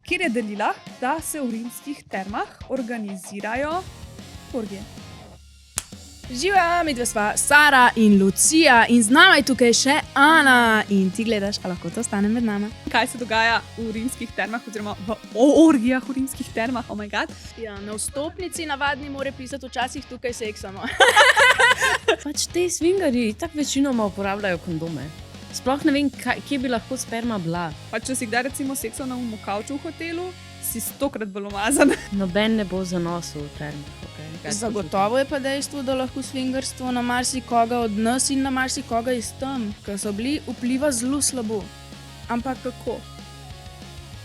kjer je delila, da se v rimskih termah organizirajo orgije. Živa, midve sva Sara in Lucija in z nama je tukaj še Ana in ti gledaš, a lahko to ostane med nama. Kaj se dogaja v rimskih termah oziroma v orgijah v rimskih termah, oh my god. Ja, na vstopnici navadni more pisati včasih tukaj seksamo. Pač te swingerji tako večinoma uporabljajo kondome. Sploh ne vem, kje bi lahko sperma bila. Pa če si kdaj recimo seksal na kavču v hotelu, si 100-krat bolj umazan. Noben ne bo zanosil v termih. Okay. Zagotovo je pa dejstvo, da lahko swingerstvo na marsikoga od nas in na marsikoga iz tam, ker so bili vpliva zelo slabo. Ampak kako?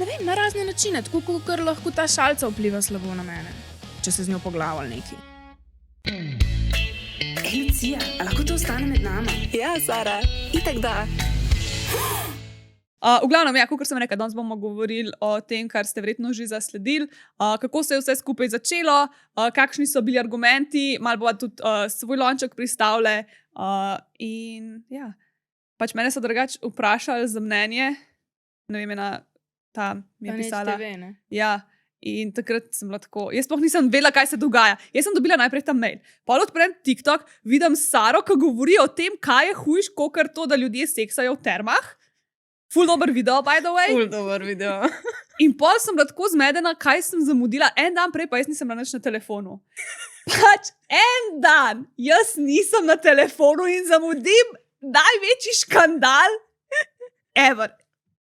Ne vem, na razne načine, tako kot lahko ta šalca vpliva slabo na mene, če se z njo poglaval neki. Lucija, a lahko to ostane med nama? Ja, Sara, itak da. V glavnem, ja, kot sem rekla, danes bomo govorili o tem, kar ste verjetno že zasledili, kako se je vse skupaj začelo, kakšni so bili argumenti, malo bova tudi svoj lonček pristavile. In ja, pač mene so drugače vprašali za mnenje, ne vem, mi je pisala. TV, ne? Ja. In takrat sem bila tako, jaz sploh nisem vedela, kaj se dogaja. Jaz sem dobila najprej ta mail. Pol odprem TikTok, vidim Saro, ki govori o tem, kaj je hujš, kakor to, da ljudje seksajo v termah. Ful dober video, by the way. Ful dober video. In pol sem bila tako zmedena, kaj sem zamudila. En dan prej pa jaz nisem bila nič na telefonu. Pač en dan jaz nisem na telefonu in zamudim največji škandal ever.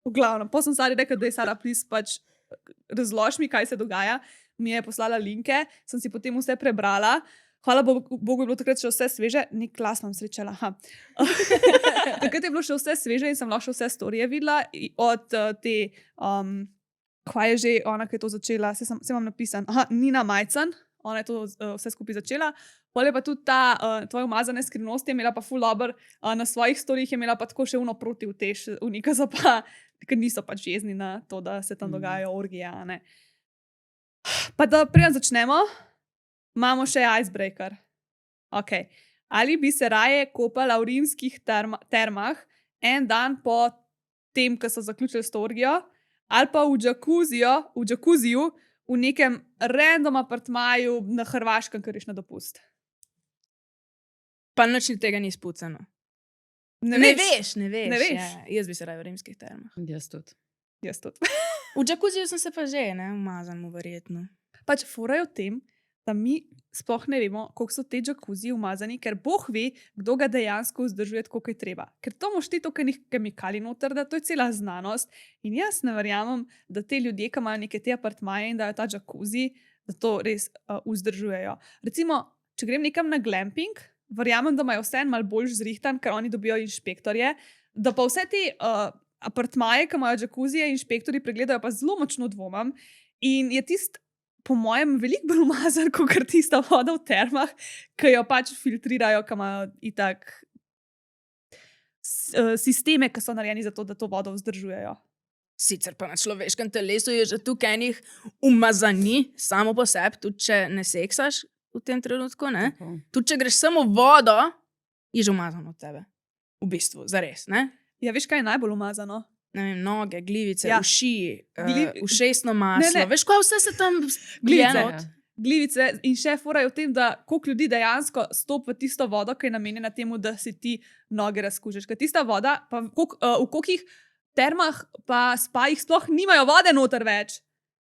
V glavnem, pa sem Sari rekla, da je Sara, please, pač razlož mi, kaj se dogaja. Mi je poslala linke, sem si potem vse prebrala. Hvala Bogu, je bilo takrat še vse sveže. Nek glas vam srečala. Takrat je bilo še vse sveže in sem lahko še vse storije videla. Od te, kaj je že ona, ki je to začela, se vam napisan. Nina Majcen, ona je to vse skupaj začela. Pol je pa tudi ta tvoje umazane skrivnosti, je imela pa ful dober, na svojih storijih je imela pa tako še uno proti vtež, unika so pa, ker niso pač jezni na to, da se tam dogajajo orgije, ne. Pa da preden začnemo, imamo še icebreaker. Ok. Ali bi se raje kopala v rimskih termah en dan po tem, ko so zaključili s to orgijo, ali pa v džakuziju v nekem random apartmaju na Hrvaškem, ker ješ na dopust? Pa nič tega ni spucano. Ne veš. veš. Ja, jaz bi se raje v rimskih termah. Jaz tudi. V džakuziju sem se pa že, ne, umazan mu verjetno. Pač fora je v tem, da mi sploh ne vemo, koliko so te džakuziji umazani, ker Bog ve, kdo ga dejansko vzdržuje tako, kot je treba. Ker to moš ti toliko kemikalij noter, da to je cela znanost. In jaz ne verjamem, da te ljudje, ki imajo neke te apartmaje in dajo ta džakuzi, da to res vzdržujejo. Recimo, če grem nekam na glamping, verjamem, da imajo vse malo bolj zrihtan, ker oni dobijo inšpektorje, da pa vse te apartmaje, ki imajo džakuzije, inšpektorji pregledajo, pa zelo močno dvomam. In je tist, po mojem, veliko bolj umazan, kot tista voda v termah, ki jo pač filtrirajo, ki imajo itak sisteme, ki so narejeni za to, da to vodo vzdržujejo. Sicer pa na človeškem telesu je že tukaj enih umazani, samo po sebi, tudi če ne seksaš v tem trenutku, ne? Tudi če greš samo vodo, je že umazano od tebe. V bistvu, zares, ne? Ja, veš, kaj je najbolj umazano? Ne vem, noge, glivice, Ja. uši, ušesno maslo. Ne. Veš, kaj vse se tam Glivice in še fora je v tem, da koliko ljudi dejansko stopi v tisto vodo, ki je namenjena temu, da si ti noge razkužiš. Ker tista voda, pa v kolikih termah pa spajih sploh nimajo vode noter več.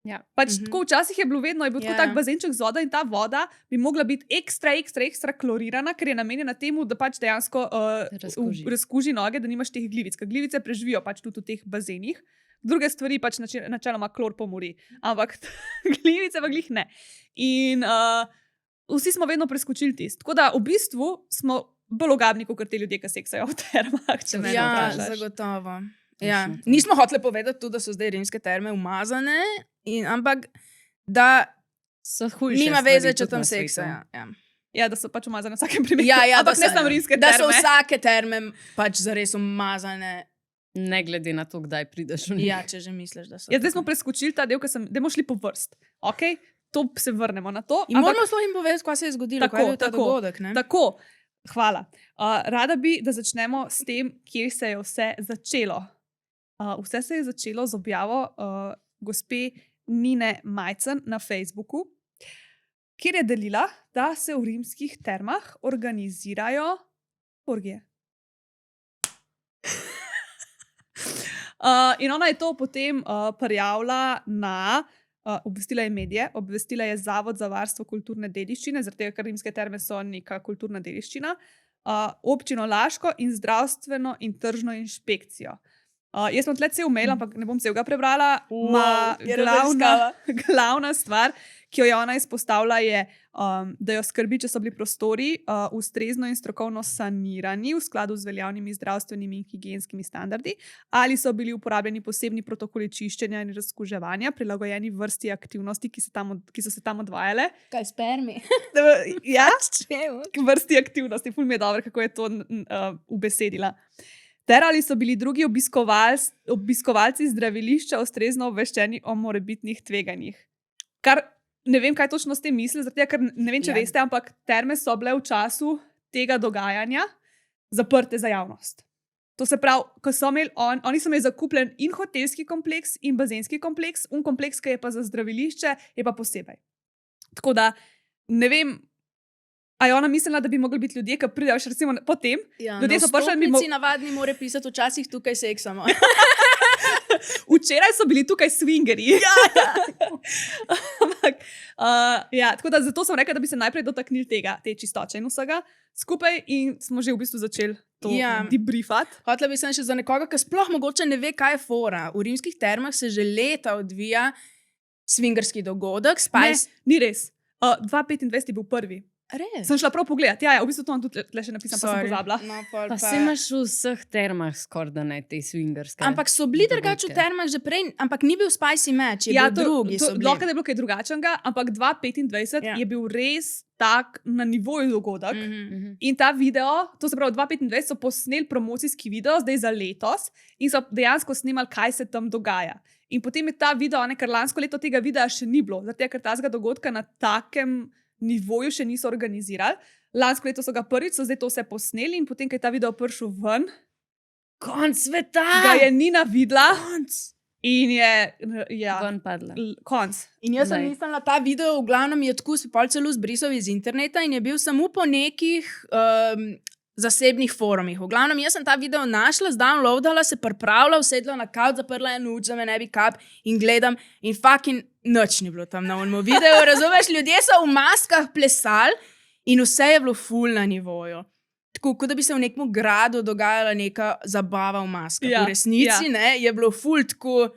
Ja. Pač tako včasih je bilo vedno, je bil tako tak bazenček z vodo in ta voda bi mogla biti ekstra klorirana, ker je namenjena temu, da pač dejansko razkuži noge, da nimaš teh glivic. Ker glivice preživijo pač tudi v teh bazenih. Druge stvari pač načeloma klor pomori. Ampak glivice pa glih ne. In vsi smo vedno preskočili tisto. Tako da v bistvu smo bolj ogabni, kot te ljudje, ki seksajo v termah, če me vprašaš. Zagotovo. Ja. Nismo hoteli povedati tudi, da so zdaj rimske terme umazane, ampak da So hujše nima stvari veze, če tudi tam na svetu. seksajo. Ja, da so pač umazane v vsakem primeru. da Ampak ne samo rimske Da so terme. vsake terme pač zares umazane. Ne glede na to, kdaj prideš v njih. Ja, če že misliš, da so. Ja, zdaj smo preskočili ta del, dajmo šli po vrst. Okay? To se vrnemo na to. In moramo svojim povedati, kaj se je zgodilo, kaj je bil ta dogodek. Ne? Tako, hvala. Rada bi, da začnemo s tem, kje se je vse začelo. Vse se je začelo z objavo gospe Nine Majcen na Facebooku, kjer je delila, da se v rimskih termah organizirajo orgije. In ona je to potem prijavila na, obvestila je medije, obvestila je Zavod za varstvo kulturne dediščine, zaradi tega, ker rimske terme so neka kulturna dediščina, občino Laško in zdravstveno in tržno inšpekcijo. Jaz sem tle cel mail, ampak ne bom celega prebrala. Glavna stvar, ki jo je ona izpostavila, je, da jo skrbi, če so bili prostori ustrezno in strokovno sanirani v skladu z veljavnimi zdravstvenimi in higienskimi standardi, ali so bili uporabljeni posebni protokoli čiščenja in razkuževanja, prilagojeni vrsti aktivnosti, ki so se tam odvajale. Kaj spermi? Ja, vrsti aktivnosti. Ful mi je dobro, kako je to ubesedila. Ter ali so bili drugi obiskovalci zdravilišča ustrezno obveščeni o morebitnih tveganjih. Kar ne vem, kaj točno s tem misli, zato ker ne vem, če veste, ampak terme so bile v času tega dogajanja zaprte za javnost. To se pravi, ko so imeli oni so imeli zakupljen in hotelski kompleks in bazenski kompleks, kompleks, ki je pa za zdravilišče, je pa posebej. Tako da ne vem, a je ona mislila, da bi mogli biti ljudje, ki pridejo še recimo potem. Ja, ljudje so prišli mimo. Navadni more pisati včasih tukaj seksamo. Včeraj so bili tukaj swingerji. Ampak, tako da zato sem rekla, da bi se najprej dotaknili te čistoče in vsega skupaj in smo že v bistvu začeli to debriefati. Hotela bi sem še za nekoga, ki sploh mogoče ne ve, kaj je fora. V rimskih termah se že leta odvija swingerski dogodek. Ne, ni res. 2025 je bil prvi. Res? Sem šla prav pogledat. Ja, v bistvu to vam tudi še napisam, pa sem pozabila. No, pa se imaš v vseh termah skoraj da ne te swingerske. Ampak so bili drugače v termah že prej, ampak ni bil spicy match, je bil drugi. Lahko je bilo kaj drugačnega, ampak 2025 je bil res tak na nivoju dogodek. In ta video, to se pravi 2025, so posneli promocijski video, zdaj za letos, in so dejansko snemali, kaj se tam dogaja. In potem je ta video, ker lansko leto tega videa še ni bilo, zato ker tazga dogodka na takem nivoju še niso organizirali. Lansko leto so ga prvič, so zdaj to vse posneli in potem, ko je ta video prišel ven, konc sveta! Ga je Nina videla in je ven padla. Konc. In jaz sem mislila, ta video v glavnem je tako se pol celo zbrisal iz interneta in je bil samo po nekih zasebnih forumih. V glavnem, jaz sem ta video našla, zdownloadala, se pripravila, usedla na kavč, zaprla en oči, da me ne bi kap in gledam in fucking nič ni bilo tam na onemu videu, razumeš? Ljudje so v maskah plesali in vse je bilo ful na nivoju. Tako, kot da bi se v nekem gradu dogajala neka zabava v maskah. V resnici, ne, je bilo ful tako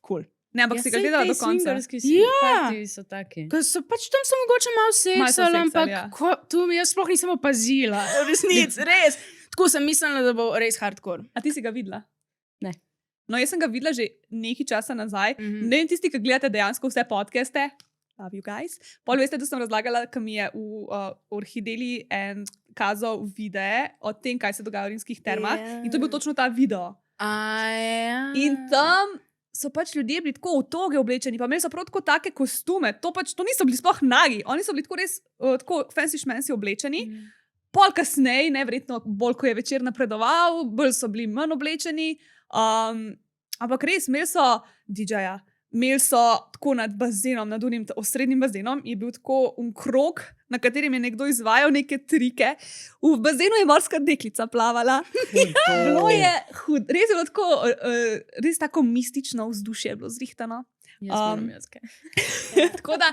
cool. Ne, ampak si ga gledala do konca. Swingerski so taki. So pač tam so mogoče malo seksali, ampak tu jaz sploh nisem opazila. Resnic, res. Tako sem mislila, da bo res hardcore. A ti si ga videla? Ne. No, jaz sem ga videla že nekaj časa nazaj. Ne vem, tisti, ki gledate dejansko vse podcaste, love you guys. Pol veste, da sem razlagala, ki mi je v Orhideli kazal videe o tem, kaj se dogaja v rimskih termah. In to je bil točno ta video. In tam so pač ljudje bili tako v toge oblečeni, pa imeli so prav tako take kostume. To niso bili sploh nagi. Oni so bili tako res tako fancy šmensi oblečeni. Pol kasneje, verjetno bolj, ko je večer napredoval, bolj so bili manj oblečeni. Ampak res, imeli so DJ-ja. Imeli so tako nad bazenom, nad unim osrednjim bazenom, je bil tako krog, na katerem je nekdo izvajal neke trike. V bazenu je morska deklica plavala. Bilo je hud. Res je bilo tako, res tako mistično vzdušje je bilo zrihtano. Tako da,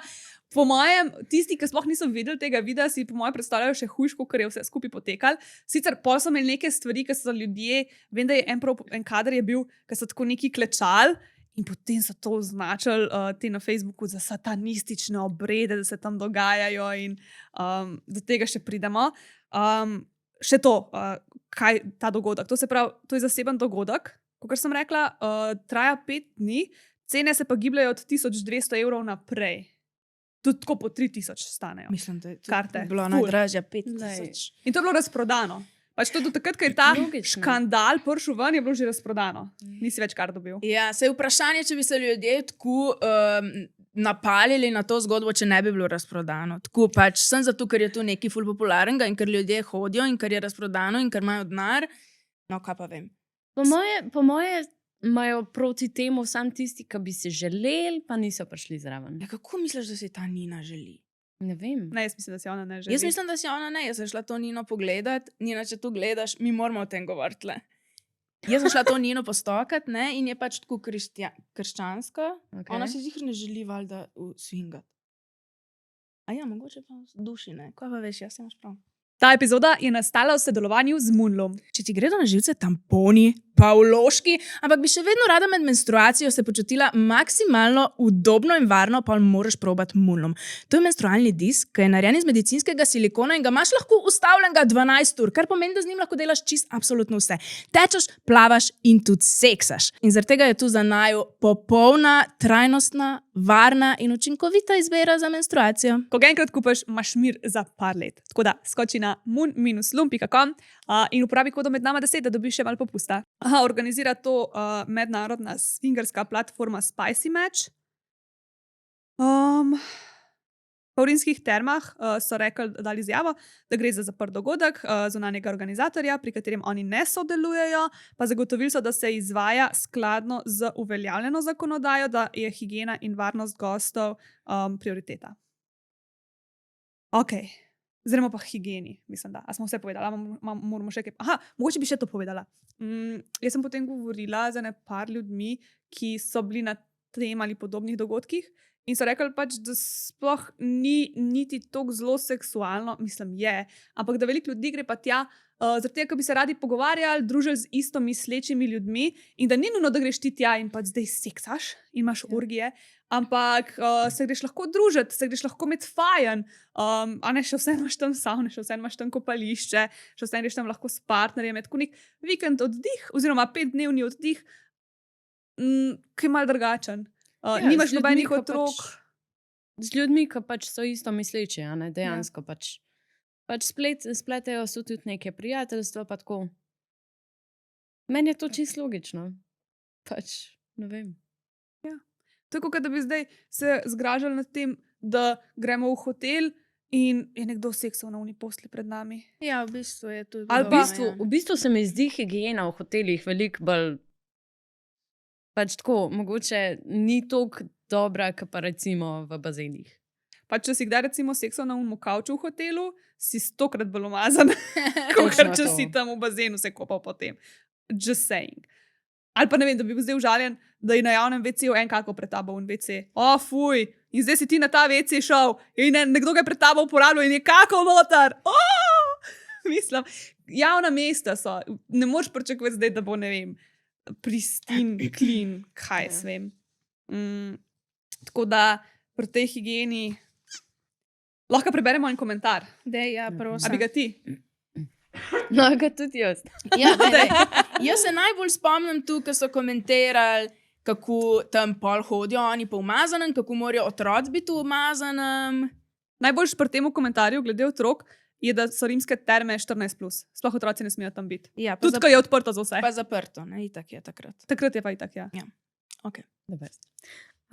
po mojem, tisti, ki sploh niso videli tega videa, si po mojem predstavljajo še hujško, ker je vse skupaj potekalo. Sicer pol so imeli neke stvari, ki so ljudje, vem, da je en kader je bil, ki so tako neki klečali, in potem so to označili te na Facebooku za satanistične obrede, da se tam dogajajo in do tega še pridemo. Še to, kaj ta dogodek. To se pravi, to je zaseben dogodek, kot sem rekla, traja 5 dni, cene se pa gibljajo od 1200 € naprej. Tudi tako po 3000 stanejo. Mislim, da je karte. Bilo najdražja 5000. In to je bilo razprodano. Pač to do takrat, ko je ta škandal prišel ven, je bilo že razprodano. Nisi več kar dobil. Ja, se je vprašanje, če bi se ljudje tako napalili na to zgodbo, če ne bi bilo razprodano. Tako pač sem zato, ker je to nekaj ful popularnega in ker ljudje hodijo in ker je razprodano in ker imajo denar. No, kaj pa vem. Po moje imajo proti temu sam tisti, ki bi si želeli, pa niso prišli zraven. Ja, kako misliš, da si ta Nina želi? Ne vem. Ne, jaz mislim, da se ona ne želi. Jaz mislim, da si ona ne. Jaz sem šla to Nino pogledat. Nina, če tu gledaš, mi moramo o tem govoriti. Jaz sem šla to Nino postokat, ne, in je pač tako krščanska. Okay. Ona si zihar ne želi valjda swingat. A ja, mogoče pa v duši ne. Kaj pa veš, jaz imaš prav. Ta epizoda je nastala v sodelovanju z Moonlom. Če ti gredo na živce tamponi, pa vložki, ampak bi še vedno rada med menstruacijo se počutila maksimalno udobno in varno, pa moraš probati Moonlom. To je menstrualni disk, ki je narejen iz medicinskega silikona in ga imaš lahko ustavljenega 12 ur, kar pomeni, da z njim lahko delaš čist absolutno vse. Tečeš, plavaš in tudi seksaš. In zaradi tega je tu za naju popolna, trajnostna, varna in učinkovita izbira za menstruacijo. Ko ga enkrat kupiš, imaš mir za par let. Tako da skoči na moon-lum.com in uporabi kodo med nama 10, da dobiš še malo popusta. Organizira to mednarodna swingerska platforma Spicy Match. V Pavrinskih termah so rekli, dali izjavo, da gre za zaprt dogodek zunanjega organizatorja, pri katerem oni ne sodelujejo, pa zagotovili so, da se izvaja skladno z uveljavljeno zakonodajo, da je higiena in varnost gostov prioriteta. Ok. Zremo pa higieni, mislim, da. A smo vse povedali, moramo še kaj. Aha, mogoče bi še to povedala. Jaz sem potem govorila z ene par ljudmi, ki so bili na tem ali podobnih dogodkih in so rekli pač, da sploh ni niti toliko zelo seksualno, mislim, je, ampak da veliko ljudi gre pa tja, zaradi tega, ker bi se radi pogovarjali, družili z isto mislečimi ljudmi in da ni nujno, da greš ti tja in pač zdaj seksaš in imaš orgije, ampak se greš lahko družiti, se greš lahko med fajn, a ne, še vse imaš tam savne, še vse imaš tam kopališče, še vse greš tam lahko s partnerjem, je tako nek vikend oddih, oziroma 5-dnevni oddih, ki je malo drugačen. Nimaš z ljudmi, nobenih ko otrok. Z ljudmi, ki pač so isto misleči, a ne, dejansko pač spletejo so tudi neke prijateljstva, pa tako. Meni je to čisto logično. Pač, ne vem. Tako, da bi zdaj se zgražali nad tem, da gremo v hotel in je nekdo seksal na uni posli pred nami. Ja, v bistvu je to. Ali V bistvu se mi zdi higiena v hotelih veliko bolj pač tako, mogoče ni toliko dobra, kot pa recimo v bazenih. Pa če si kdaj recimo seksal na unmu kavču v hotelu, si 100-krat bolj umazan, kot če si tam v bazenu se kopal potem. Just saying. Ali pa ne vem, da bi bil zdaj užaljen, da je na javnem WC-u en kako pred tabo v WC. Fuj, in zdaj si ti na ta WC šel in nekdo ga je pred tabo uporabljal in je kako notar. Mislim, javna mesta so. Ne moreš pričakovati zdaj, da bo, ne vem, pristin, clean, kaj s vem. Tako da pri tej higieni lahko preberemo en komentar. Dej, ja, prosim. A bi ga ti? No, ga tudi jaz. Ja, jaz se najbolj spomnim tu, ko so komentirali, kako tam pol hodijo oni po umazanem, kako morajo otroci biti v umazanem. Najboljši pri tem komentarju glede otrok je, da so rimske terme 14+. Sploh otroci ne smejo tam biti. Ja, tudi, ko je odprto za vse. Pa zaprto, ne, itak je takrat. Takrat je pa itak, ja. Okay.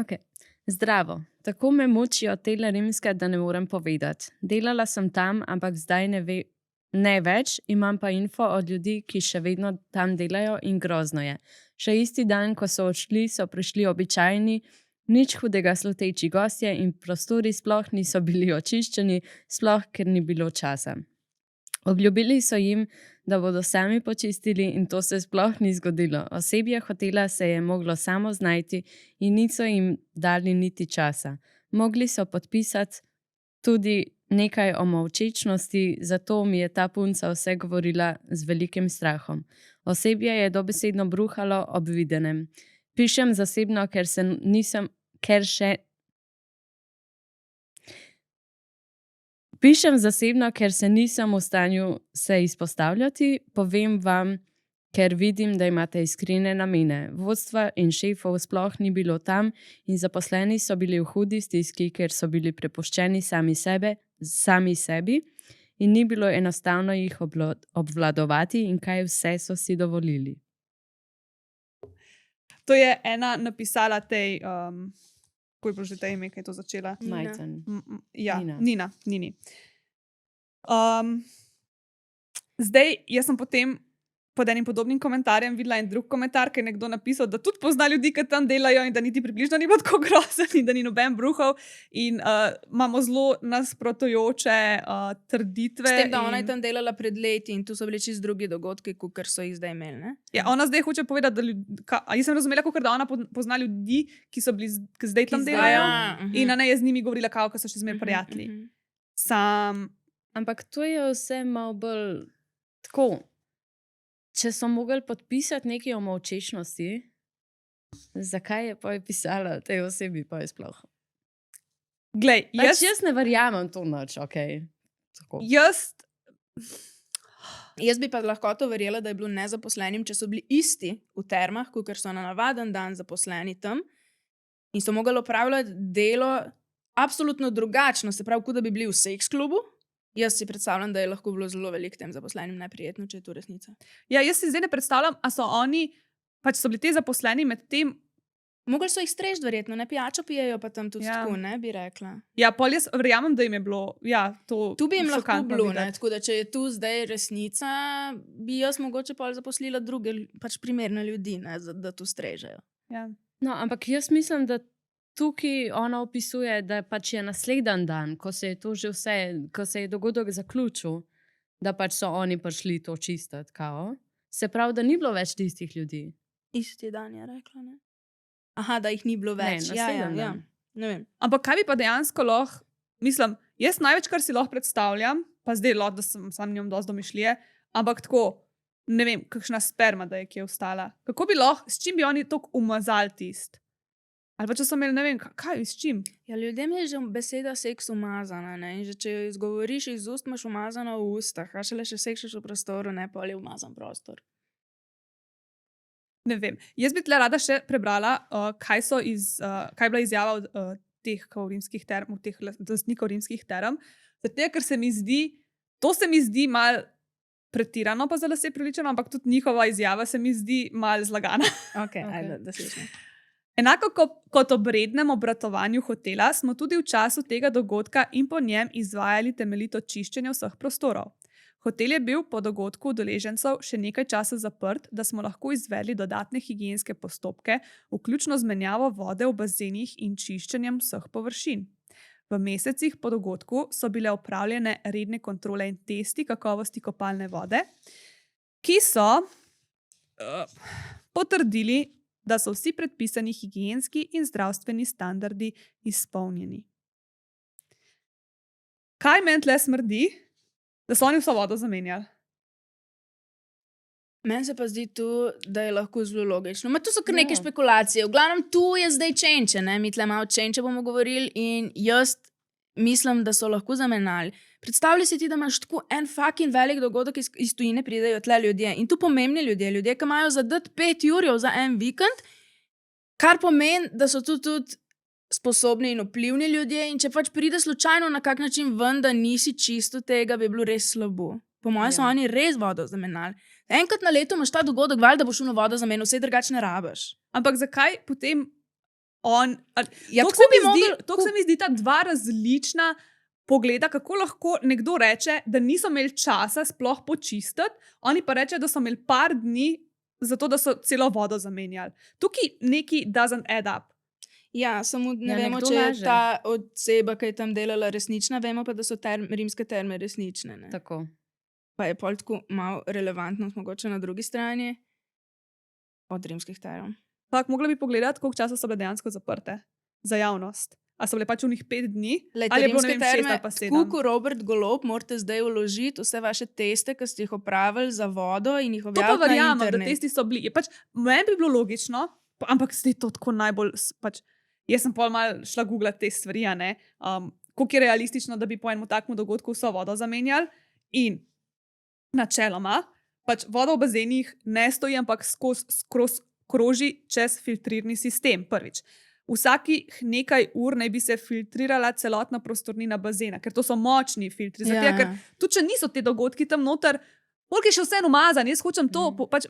Okay. Zdravo. Tako me mučijo tele rimske, da ne morem povedati. Delala sem tam, ampak zdaj ne več, imam pa info od ljudi, ki še vedno tam delajo in grozno je. Še isti dan, ko so odšli, so prišli običajni, nič hudega sluteči gostje in prostori sploh niso bili očiščeni, sploh ker ni bilo časa. Obljubili so jim, da bodo sami počistili in to se sploh ni zgodilo. Osebje hotela se je moglo samo znajti in niso jim dali niti časa. Mogli so podpisati tudi nekaj o molčečnosti, zato mi je ta punca vse govorila z velikim strahom. Osebje je dobesedno bruhalo ob videnem. Pišem zasebno, ker se nisem v stanju se izpostavljati, povem vam, ker vidim, da imate iskrene namene. Vodstva in šefov sploh ni bilo tam in zaposleni so bili v hudi stiski, ker so bili prepuščeni sami sebi in ni bilo enostavno jih obvladovati in kaj vse so si dovolili. To je ena napisala tej, ko je bilo že te ime, kaj je to začela? Majcen. Ja, Nini. Nini. Zdaj, jaz sem potem pod enim podobnim komentarjem videla en drug komentar, ki je nekdo napisal, da tudi pozna ljudi, ki tam delajo in da niti približno ni bilo tako grozen in da ni noben bruhov. In imamo zelo nasprotujoče trditve. S tem, da ona je tam delala pred leti in tu so bili čisto drugi dogodki, kot so jih zdaj imeli. Ne? Ja, ona zdaj hoče povedati, da jaz sem razumela, da ona pozna ljudi, ki so bili, ki zdaj tam delajo. In ne je z njimi govorila, kako so še zmeraj prijatelji. Ampak to je vse malo bolj tako. Če so mogli podpisati nekaj o molčečnosti, zakaj je pa pisala tej osebi pa je sploh? Glej, jaz ne verjamem to nič, okej. Jaz bi pa lahko to verjela, da je bilo nezaposlenim, če so bili isti v termah, kot so na navaden dan zaposleni tam in so mogli opravljati delo absolutno drugačno, se pravi, kot da bi bili v seks klubu. Jaz si predstavljam, da je lahko bilo zelo veliko tem zaposlenim neprijetno, če je to resnica. Ja, jaz si zdaj ne predstavljam, a so oni, pač so bili te zaposleni med tem. Mogli so jih strežiti, verjetno, ne pijačo pijejo, pa tam tudi tako, ne bi rekla. Ja, pol jaz verjamem, da jim je bilo, ja, to tu bi jim lahko bilo, ne, tako da če je tu zdaj resnica, bi jaz mogoče pol zaposlila druge, pač primerne ljudi, ne, da tu strežejo. Ja. No, ampak jaz mislim, da tukaj ona opisuje, da pač je naslednji dan, ko se je to že vse, ko se je dogodek zaključil, da pač so oni prišli to čistiti, kao. Se pravi, da ni bilo več tistih ljudi. Isti dan je rekla, ne? Aha, da jih ni bilo več. Ne, naslednji dan. Ne vem. Ampak kaj bi pa dejansko lahko, mislim, jaz največ, kar si lahko predstavljam, pa zdaj lahko, da sem sam njom dosti domišljije, ampak tako, ne vem, kakšna sperma, da je kje ostala. Kako bi lahko, s čim bi oni toliko umazali tist? Ali pa če so imeli, ne vem, kaj, s čim? Ja, ljudem je že beseda seks umazana, ne? In že če jo izgovoriš iz ust, imaš umazano v ustah, a šele še sekšeš v prostoru, ne, pa je umazan prostor. Ne vem. Jaz bi tle rada še prebrala, kaj je bila izjava od teh rimskih term, teh lastnikov rimskih term, zato ker se mi zdi malo pretirano, pa za lase priličeno, ampak tudi njihova izjava se mi zdi malo zlagana. Okay. Ajde, da slišim. Enako kot ob rednem obratovanju hotela, smo tudi v času tega dogodka in po njem izvajali temeljito čiščenje vseh prostorov. Hotel je bil po dogodku udeležencev še nekaj časa zaprt, da smo lahko izvedli dodatne higienske postopke, vključno z menjavo vode v bazenih in čiščenjem vseh površin. V mesecih po dogodku so bile opravljene redne kontrole in testi kakovosti kopalne vode, ki so potrdili, da so vsi predpisani higienski in zdravstveni standardi izpolnjeni. Kaj meni tle smrdi? Da so oni vso vodo zamenjali. Meni se pa zdi tu, da je lahko zelo logično. Tu so kar neke špekulacije. V glavnem, tu je zdaj čenče, ne? Mi tle malo čenče bomo govorili in jaz mislim, da so lahko zamenjali. Predstavljaj si ti, da imaš tako en fucking velik dogodek, iz tujine pridejo tle ljudje. In tu pomembni ljudje, ki imajo zadati 5 jurjev za en vikend, kar pomeni, da so tu tudi sposobni in vplivni ljudje in če pač pride slučajno na kak način ven, da nisi čisto tega, bi bilo res slabo. Po mojem so oni res vodo zamenjali. Enkrat na leto imaš ta dogodek, valjda boš šlo vodo zamenjal, vse drugače ne rabiš. Ampak zakaj potem on... Ja, to se mi zdi ta dva različna pogleda, kako lahko nekdo reče, da niso imeli časa sploh počistiti, oni pa reče, da so imeli par dni zato, da so celo vodo zamenjali. Tukaj neki doesn't add up. Ja, samo ne vemo, če je ta oseba, ki je tam delala, resnična, vemo pa, da so rimske terme resnične. Ne? Tako. Pa je pol tako malo relevantnost mogoče na drugi strani od rimskih term. Tak, mogla bi pogledati, koliko časa so bile dejansko zaprte za javnost. A so bile pač v njih 5 dni? Ali je bilo, ne vem, 6 ali pa 7? Tako Robert Golob, morate zdaj vložiti vse vaše teste, ki ste jih opravili za vodo in jih objaviti na internet. To pa verjamem, da testi so bili. Pač, meni bi bilo logično, ampak zdaj to tako najbolj... Pač, jaz sem pol malo šla googlati te stvari, koliko je realistično, da bi po enem takmu dogodku vso vodo zamenjali. In načeloma, pač voda v bazenih ne stoji, ampak kroži čez filtrirni sistem. Prvič. Vsakih nekaj ur naj bi se filtrirala celotna prostornina bazena, ker to so močni filtri. Zato, ker tudi če niso te dogodki tam noter, koliko je še vse umazan, jaz hočem to, pač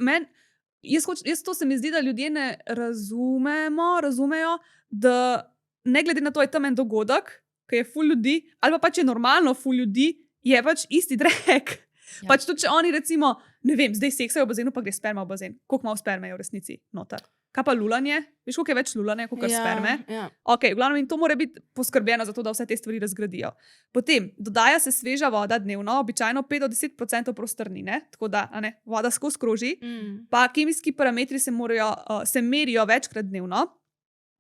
jaz to se mi zdi, da ljudje ne razumejo, da ne glede na to, je tam en dogodek, ki je ful ljudi, ali pa pač je normalno ful ljudi, je pač isti drek. Ja. Pač tudi, če oni recimo ne vem, zdaj seksajo v bazenu, pa gre sperma v bazen. Koliko malo sperme je v resnici noter? Kaj pa lulanje? Veš, koliko je več lulanja, kot sperme? Ja. Ok, v glavnem in to mora biti poskrbljeno za to, da vse te stvari razgradijo. Potem dodaja se sveža voda dnevno, običajno 5 do 10% prostornine, tako da voda skozi kroži, pa kemijski parametri se merijo večkrat dnevno,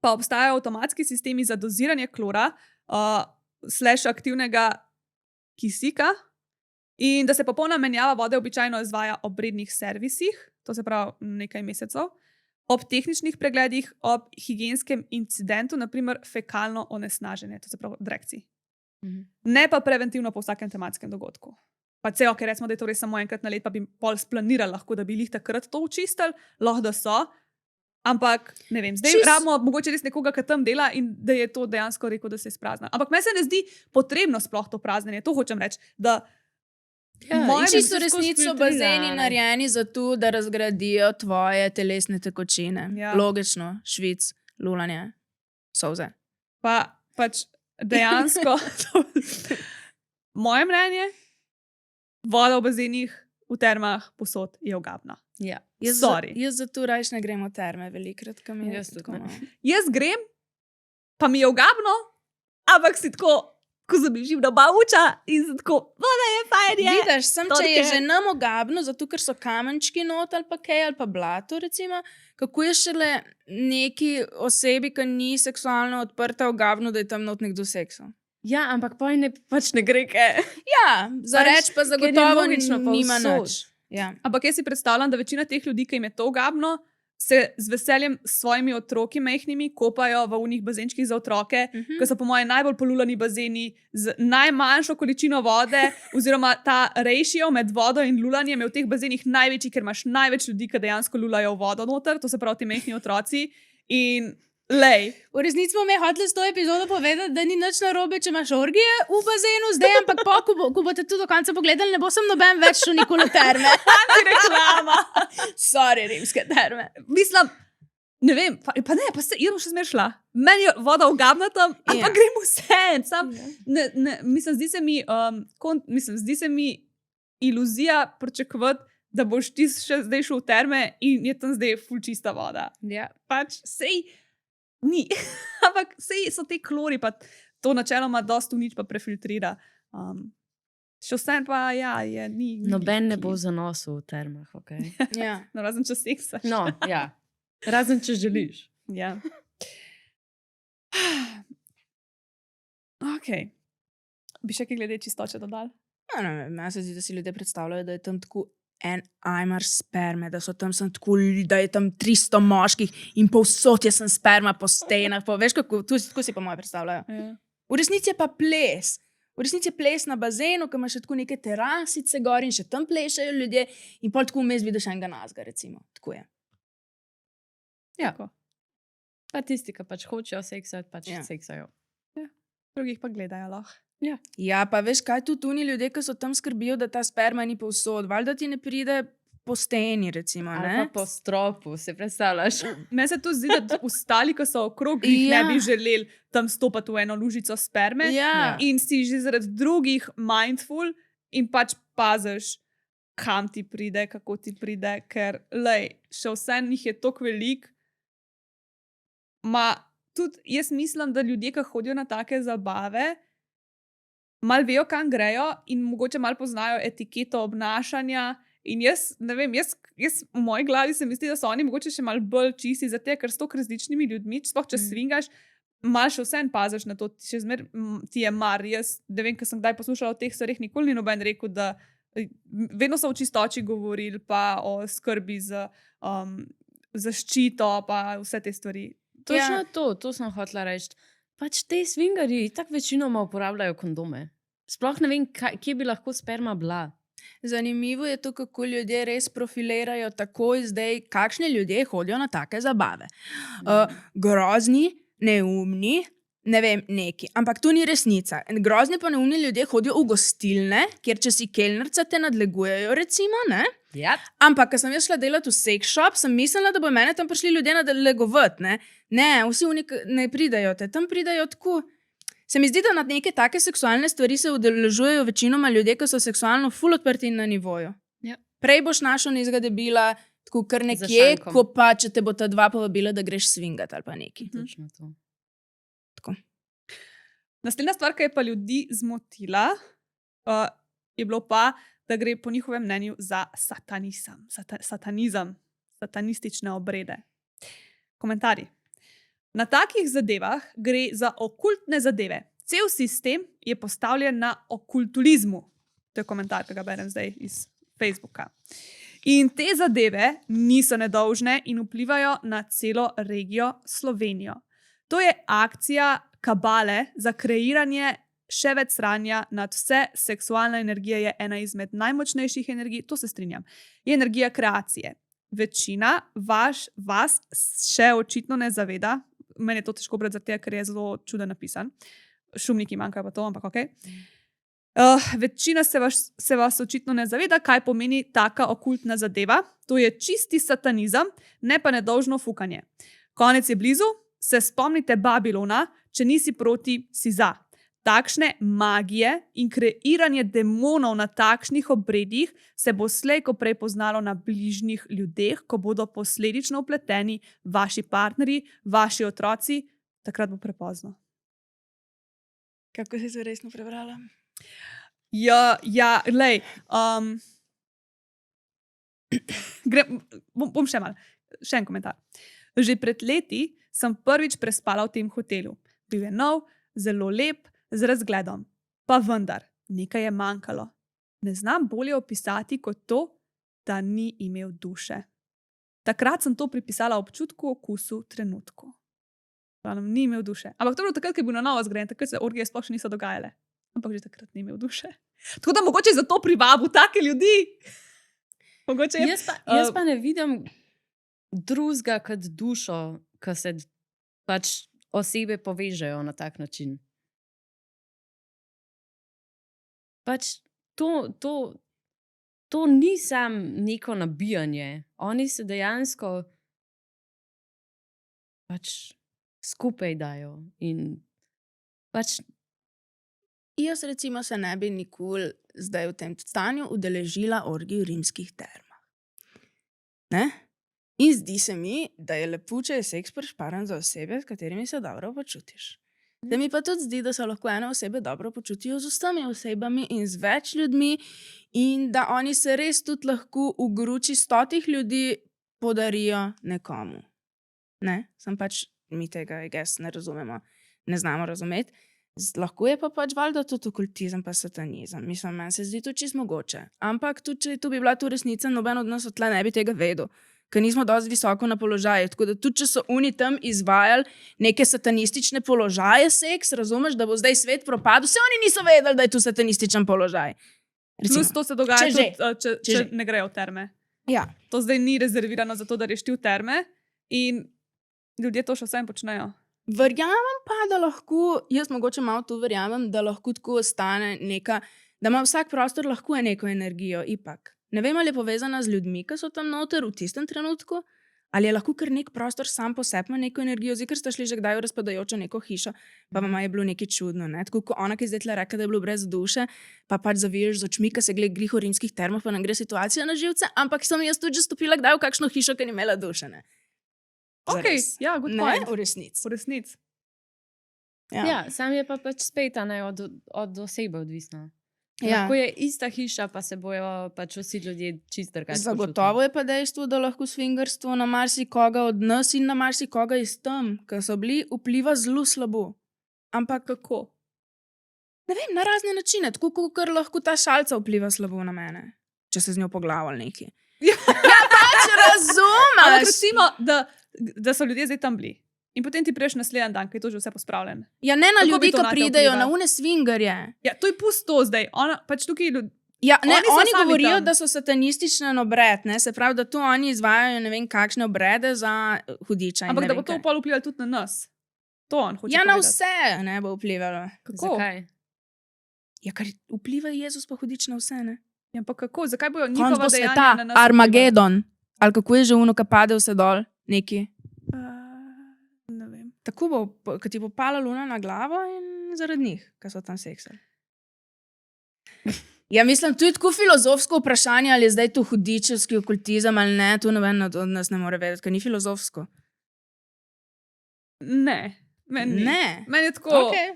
pa obstajajo avtomatski sistemi za doziranje klora, /aktivnega kisika, in da se popolna menjava vode običajno izvaja ob rednih servisih, to se pravi nekaj mesecev, ob tehničnih pregledih, ob higienskem incidentu, naprimer fekalno onesnaženje, to se pravi direkciji. Ne pa preventivno po vsakem tematskem dogodku. Pa celo, ker recimo, da je to res samo enkrat na let, pa bi pol splanirali lahko, da bi jih takrat to učistili, lahko da so, ampak ne vem, zdaj rabimo mogoče res nekoga, ki tam dela in da je to dejansko rekel, da se izprazna. Ampak meni se ne zdi potrebno sploh to praznjenje, to hočem reči, da čisto resnici so bazeni narejeni za to, da razgradijo tvoje telesne tekočine. Ja. Logično, švic, lulanje, solze. Pa pač dejansko, moje mnenje, voda v bazenih, v termah, posod je ogabna. Ja. Jaz zato rajš ne grem v terme velikrat, kam je Jaz tudi tako. ne. Jaz grem, pa mi je ogabno, ampak si tako, ko zabižim do bavuča in sem tako, voda je fajn, je. Vidiš, sem, to če je je. že nam ogabno, zato ker so kamenčki not ali pa kaj, ali pa blato, recimo, kako je šele neki osebi, ki ni seksualno odprta, ogabno, da je tam not nekdo seksal. Ja, ampak pač ne gre kaj. Ja, za Pač, reč pa ker je zagotovo logično nima povsod. nič. Ja. Ampak jaz si predstavljam, da večina teh ljudi, ki jim je to ogabno, se z veseljem s svojimi otroki majhnimi kopajo v unih bazenčkih za otroke, ki so po mojem najbolj polulani bazeni z najmanjšo količino vode, oziroma ta ratio med vodo in lulanjem je v teh bazenih največji, ker imaš največ ljudi, ki dejansko lulajo v vodo noter, to se pravi ti majhni otroci. In lej, V resnici smo mi hoteli s to epizodo povedati, da ni nič narobe, če imaš orgije v bazenu zdaj, ampak ko boste to do konca pogledali, ne bo sem noben več šel nikoli v terme. reklama. Sorry, rimske terme. Mislim, ne vem, pa se jaz bom še zmer šla. Meni je voda ogabna tam, ampak grem vse. Mislim, zdi se mi iluzija pričakovati, da boš ti še zdaj šel v terme in je tam zdaj ful čista voda. Ja. Pač sej ni. Ampak sej so te klori, pa to načeloma dosti v nič pa prefiltrira. Še vse pa je ni. Noben ne bo zanosil v termah, ok? Ja. No, razen če seksaš. No, ja. Razen če želiš. Ja. Ok. Bi še kaj glede čistoče dodal? Ne vem, meni se zdi, da si ljudje predstavljajo, da je tam tako en ajmar sperme, da so tam tako, da je tam 300 moških in povsod je sem sperma po stenah. Veš, kako si pa moje predstavljajo. Ja. V resnici je pa ples. V resnici je ples na bazenu, ki ima še tako neke terasice gor in še tam plešajo ljudje in pol tako vmes vidiš enega nazga, recimo. Tako je. Ja. Pa tisti, ki pač hočejo seksati, pač Ja. seksajo. Drugih pa gledajo lahko. Ja, pa veš, kaj tudi oni ljudje, ki so tam skrbijo, da ta sperma ni povsod. Valjda ti ne pride po steni, recimo, Ali ne? pa po stropu, si predstavljaš? Meni se to zdi, da ostali, ki so okrog, jih Ja. ne bi želeli tam stopati v eno lužico sperme. Ja. In si že zaradi drugih mindful in pač paziš, kam ti pride, kako ti pride, ker lej, še vse njih je toliko velik. Tudi jaz mislim, da ljudje, ki hodijo na take zabave, malo vejo, kam grejo in mogoče malo poznajo etiketo obnašanja. In jaz, ne vem, jaz v moji glavi se mi zdi, da so oni mogoče še malo bolj čisti, zato ker s to različnimi ljudmi, sploh če svingaš, malo še vsem paziš na to, še zmer ti je mar. Jaz, ne vem, ker sem kdaj poslušala o teh stvareh, nikoli ni noben rekel, da vedno so o čistoči govorili, pa o skrbi za zaščito, pa vse te stvari. Točno to sem hotela reči. Pač te swingerji tako večinoma uporabljajo kondome. Sploh ne vem, kje bi lahko sperma bila. Zanimivo je to, kako ljudje res profilirajo takoj zdaj, kakšne ljudje hodijo na take zabave. Grozni, neumni, ne vem, neki. Ampak to ni resnica. Grozni pa neumni ljudje hodijo v gostilne, kjer če si kelnerca te nadlegujejo, recimo, ne? Ja. Ampak, ko sem jaz šla delati v sex shop, sem mislila, da bo mene tam prišli ljudje nadlegovati, ne? Ne, vsi ne pridajo te, tam pridajo tako. Se mi zdi, da na neke take seksualne stvari se udeležujejo večinoma ljudje, ki so seksualno ful odprti in na nivoju. Prej boš našel nekega debila, tako kar Za nekje, šankom. ko pa če te bo ta dva povabila, da greš svingat ali pa neki. Točno to. Naslednja stvar, ki je pa ljudi zmotila, je bilo pa, da gre po njihovem mnenju za satanizem, satanistične obrede. Komentarji. Na takih zadevah gre za okultne zadeve. Cel sistem je postavljen na okultulizmu. To je komentar, ki ga berem zdaj iz Facebooka. In te zadeve niso nedolžne in vplivajo na celo regijo Slovenijo. To je akcija kabale za kreiranje še več sranja nad vse. Seksualna energija je ena izmed najmočnejših energij, to se strinjam. Je energija kreacije. Večina vas še očitno ne zaveda, meni je to težko brati, ker je zelo čudno napisan. Šumniki manjkajo pa to, ampak ok. Večina se vas očitno ne zaveda, kaj pomeni taka okultna zadeva. To je čisti satanizem, ne pa nedolžno fukanje. Konec je blizu, se spomnite Babilona, če nisi proti, si za. Takšne magije in kreiranje demonov na takšnih obredih se bo slej ko prej poznalo na bližnjih ljudeh, ko bodo posledično vpleteni vaši partnerji, vaši otroci, takrat bo prepozno. Kako si to resno prebrala? Ja, glej. Bom še malo. Še en komentar. Že pred leti sem prvič prespala v tem hotelu. Bil je nov, zelo lep, z razgledom. Pa vendar, nekaj je manjkalo. Ne znam bolje opisati kot to, da ni imel duše. Takrat sem to pripisala občutku, okusu, trenutku. Ni imel duše. Ampak to je bilo takrat, ko je bil na novo zgrajen, takrat se orgije sploh še niso dogajale. Ampak že takrat ni imel duše. Tako da mogoče je zato privabil take ljudi. Mogoče je... Jaz pa ne vidim drugega kot dušo, ko se pač osebe povežejo na tak način. Pač to ni sam neko nabijanje. Oni se dejansko pač skupaj dajo in pač Jaz recimo se ne bi nikoli zdaj v tem stanju udeležila orgij v rimskih termah. Ne? In zdi se mi, da je lepo, če je seks prišparan za osebe, s katerimi se dobro počutiš. Da mi pa tudi zdi, da se lahko ene osebe dobro počutijo z vsemi osebami in z več ljudmi in da oni se res tudi lahko v gruči 100 ljudi podarijo nekomu. Ne? Sem pač, mi tega, ne razumemo, ne znamo razumeti. Lahko je pa pač valjda tudi okultizem pa satanizem. Mislim, meni se zdi to čisto mogoče. Ampak tudi, če to bi bila tu resnica, noben od nas odtle ne bi tega vedel. Ker nismo dosti visoko na položaju. Tako da tudi, če so oni tam izvajali neke satanistične položaje seks, razumeš, da bo zdaj svet propadel, vse oni niso vedeli, da je tu satanističen položaj. Recimo, plus to se dogaja tudi, če ne grejo v terme. Ja. To zdaj ni rezervirano za to, da greš ti v terme in ljudje to še vsem počnejo. Verjamem pa, da lahko, jaz mogoče malo tu verjamem, da lahko tako ostane neka, da ima vsak prostor lahko je neko energijo, ipak. Ne vem, ali je povezana z ljudmi, ki so tam noter v tistem trenutku, ali je lahko kar nek prostor sam po sebi ima neko energijo, zdaj, ker ste šli že kdaj v razpadajočo neko hišo, pa vam je bilo nekaj čudno, ne? Tako kot ona, ki je zdaj tle rekla, da je bilo brez duše, pa pač zaviješ z očmi, ki se gleda grih v rimskih termah, pa nam gre situacija na živce, ampak sem jaz tudi že stopila kdaj v kakšno hišo, ki ni imela duše, ne? Ok, ja, good point. V resnici. V resnici. Ja, sam je pa pač spet od osebe odvisno. Ja. Lahko je ista hiša, pa se bojo pač vsi ljudje čisto drugače počutili. Zagotovo je pa dejstvo, da lahko swingerstvo na marsikoga od nas in na marsikoga iz tam, ki so bili, vpliva zelo slabo. Ampak kako? Ne vem, na razne načine, tako kot lahko ta šalca vpliva slabo na mene, če se z njo poglaval neki. Ja, pač razumeš! Ampak recimo, da so ljudje zdaj tam bili. In potem ti priješ naslednji dan, ki je to že vse pospravljen. Ja, ne na Kako ljudi, bi to ki nate pridejo, vpliva? na une swingerje. Ja, to je pusto zdaj. Ona, pač tukaj ljudi. Ja, ne, Oni so oni sami govorijo, tam. da so satanističen obred, ne? Se pravi, da tu oni izvajajo ne vem kakšne obrede za hudiča. in Ampak ne da bo vem to kaj. pol vplivalo tudi na nas. To on hoče Ja, na povedati. vse ne bo vplivalo. Kako? Zakaj? Ja, ker vpliva Jezus pa hudič na vse, ne? Ja, pa kako? Zakaj bojo Konc njihova bo dejanja sveta, na nas Armagedon. Ali kako je že uno, ki pade vse dol, neki. Ne vem. Tako bo, ko ti bo pala luna na glavo in zaradi njih, ki so tam seksali. Ja, mislim, to je tako filozofsko vprašanje, ali je zdaj to hudičevski okultizem ali ne, to noben od nas ne more vedeti, ker ni filozofsko. Ne, meni ni. Ne. Meni je tako, Okay.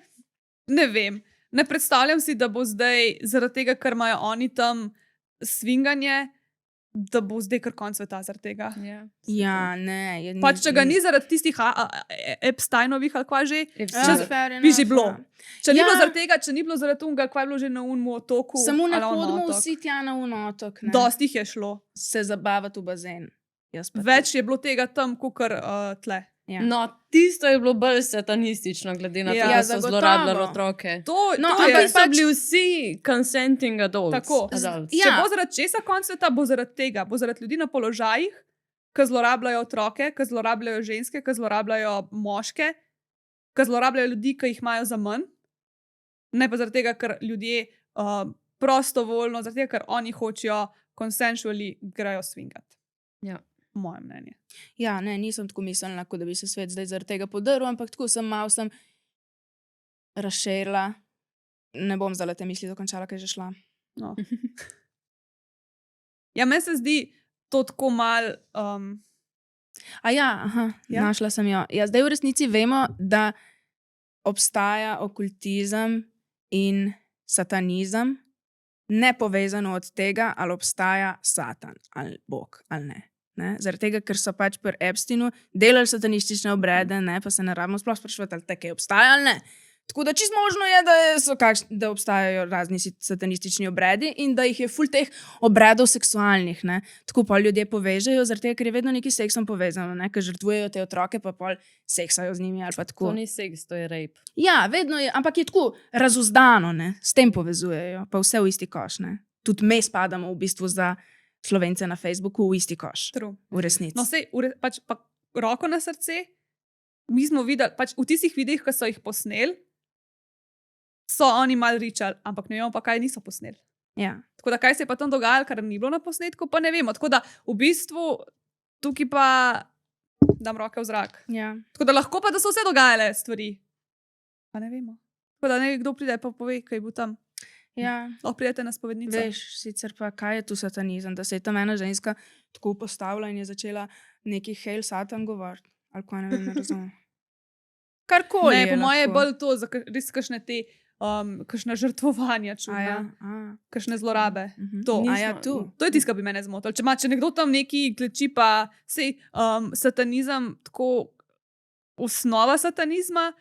ne vem. Ne predstavljam si, da bo zdaj zaradi tega, ker imajo oni tam svinganje, da bo zdaj kar konc sveta zaradi tega. Ja, ne. Je, Pač, če ga ni zaradi tistih Epsteinovih ali kva že, bi že bilo. Če ni bilo zaradi tega, če ni bilo zaradi tega, kva je bilo že na unmu otoku. Samo ne ali on hodimo otok. vsi tja na unotok. Dosti jih je šlo. Se zabavati v bazen. Več je bilo tega tam, kot tle. Ja. No, tisto je bilo bolj satanistično, glede na to, Ja, da so zagotovo. zlorabljali otroke. To Ampak je so bili vsi consenting adults. tako. Adults. Če bo zaradi česa konc sveta, bo zaradi tega. Bo zaradi ljudi na položajih, ki zlorabljajo otroke, ki zlorabljajo ženske, ki zlorabljajo moške, ki zlorabljajo ljudi, ki jih imajo za manj. Ne pa zaradi tega, ker ljudje prostovoljno, zaradi tega, ker oni hočejo consensually grejo swingati. Ja. Moje mnenje. Ja, ne, nisem tako mislila, kot da bi se svet zdaj zaradi tega podrl, ampak tako sem malo razširila. Ne bom zdaj te misli dokončala, ker je že šla. No. Ja, meni se zdi to tako mal. Ja? Našla sem jo. Ja, zdaj v resnici vemo, da obstaja okultizem in satanizem, ne povezano od tega, ali obstaja Satan ali Bog ali ne. Zaradi tega, ker so pač pri Epsteinu delali satanistične obrede, ne, pa se ne rabimo sploh sprašovati, ali te obstaja ali ne. Tako da čisto možno je, da obstajajo razni satanistični obredi in da jih je ful teh obredov seksualnih. Ne. Tako pa ljudje povežejo, zaradi tega, ker je vedno neki seksom povezano, ne, ker žrtvujejo te otroke, pa pol seksajo z njimi ali pa tako. To ni seks, to je rape. Ja, vedno je, ampak je tako razuzdano, ne, s tem povezujejo, pa vse v isti koš. Ne. Tudi me spadamo v bistvu za Slovence na Facebooku v isti koš. True. V resnici. No, sej, pač pa roko na srce, mi smo videli, pač v tistih videih, ki so jih posneli, so oni mal ričali, ampak ne vemo pa, kaj niso posneli. Ja. Tako da, kaj se je pa tam dogajalo, kar ni bilo na posnetku, pa ne vemo. Tako da, v bistvu, tukaj pa dam roke v zrak. Ja. Tako da lahko pa, da so vse dogajale stvari. Pa ne vemo. Tako da nekdo pride pa pove, kaj bo tam. Ja. Lahko pridete na spovednico. Veš, sicer pa kaj je tu satanizem, da se je tam ena ženska tako postavila in je začela neki Hail Satan govoriti. Ali kaj ne vem, ne razumem. Karkoli. Ne, po moje je bolj to, za res kakšne te, kakšne žrtvovanja čudna. Kakšne zlorabe. To. To je tisto, kar bi mene zmotilo. Če nekdo tam neki kleči, pa sej satanizem, tako osnova satanizma,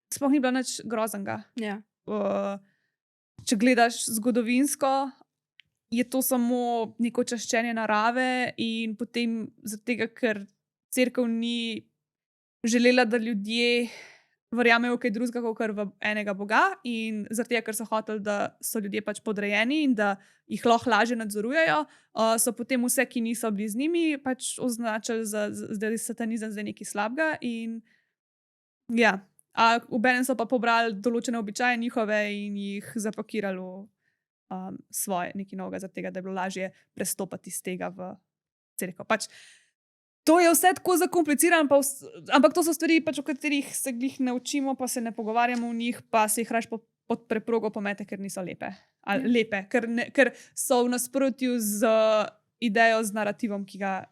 sploh ni bila nič groznega. Ja. Če gledaš zgodovinsko, je to samo neko čaščenje narave in potem zaradi tega, ker cerkev ni želela, da ljudje verjamejo v kaj drugega, kot v enega Boga, in zaradi tega, ker so hoteli, da so ljudje pač podrejeni in da jih lahko lažje nadzorujejo, so potem vse, ki niso bili z njimi, pač označili za satanizem, za nekaj slabega. In ja. Obenem so pa pobrali določene običaje njihove in jih zapakirali v svoje, nekaj novega, zaradi tega, da je bilo lažje prestopati iz tega v cerkev. Pač, to je vse tako zakomplicirano, ampak to so stvari, pač, o katerih se glih ne učimo, pa se ne pogovarjamo v njih, pa se jih raš pod preprogo pomete, ker niso lepe. Lepe, ker so v nasprotju z idejo, z narativom, ki ga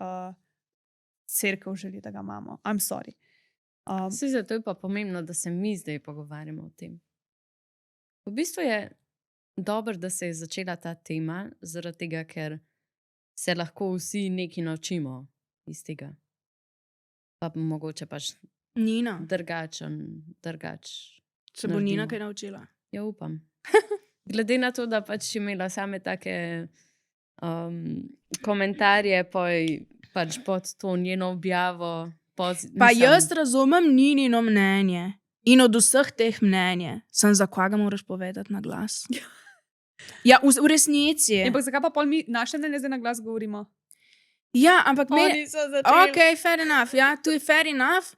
cerkev želi, da ga imamo. I'm sorry. Zato je pa pomembno, da se mi zdaj pogovarjamo o tem. V bistvu je dobro, da se je začela ta tema, zaradi tega, ker se lahko vsi nekaj naučimo iz tega. Pa mogoče pač Nina. drugač. Se bo Nina kaj naučila? Ja, upam. Glede na to, da pač imela same take komentarje pač pod to njeno objavo. Pa jaz razumem Ninino mnenje in od vseh teh mnenje sem, za koga moraš povedati na glas. Ja, v resnici je. Ampak zakaj pa pol mi naše mnenje zdaj na glas govorimo? Ja, ampak Oni so začeli. Ok, fair enough, ja, to je fair enough.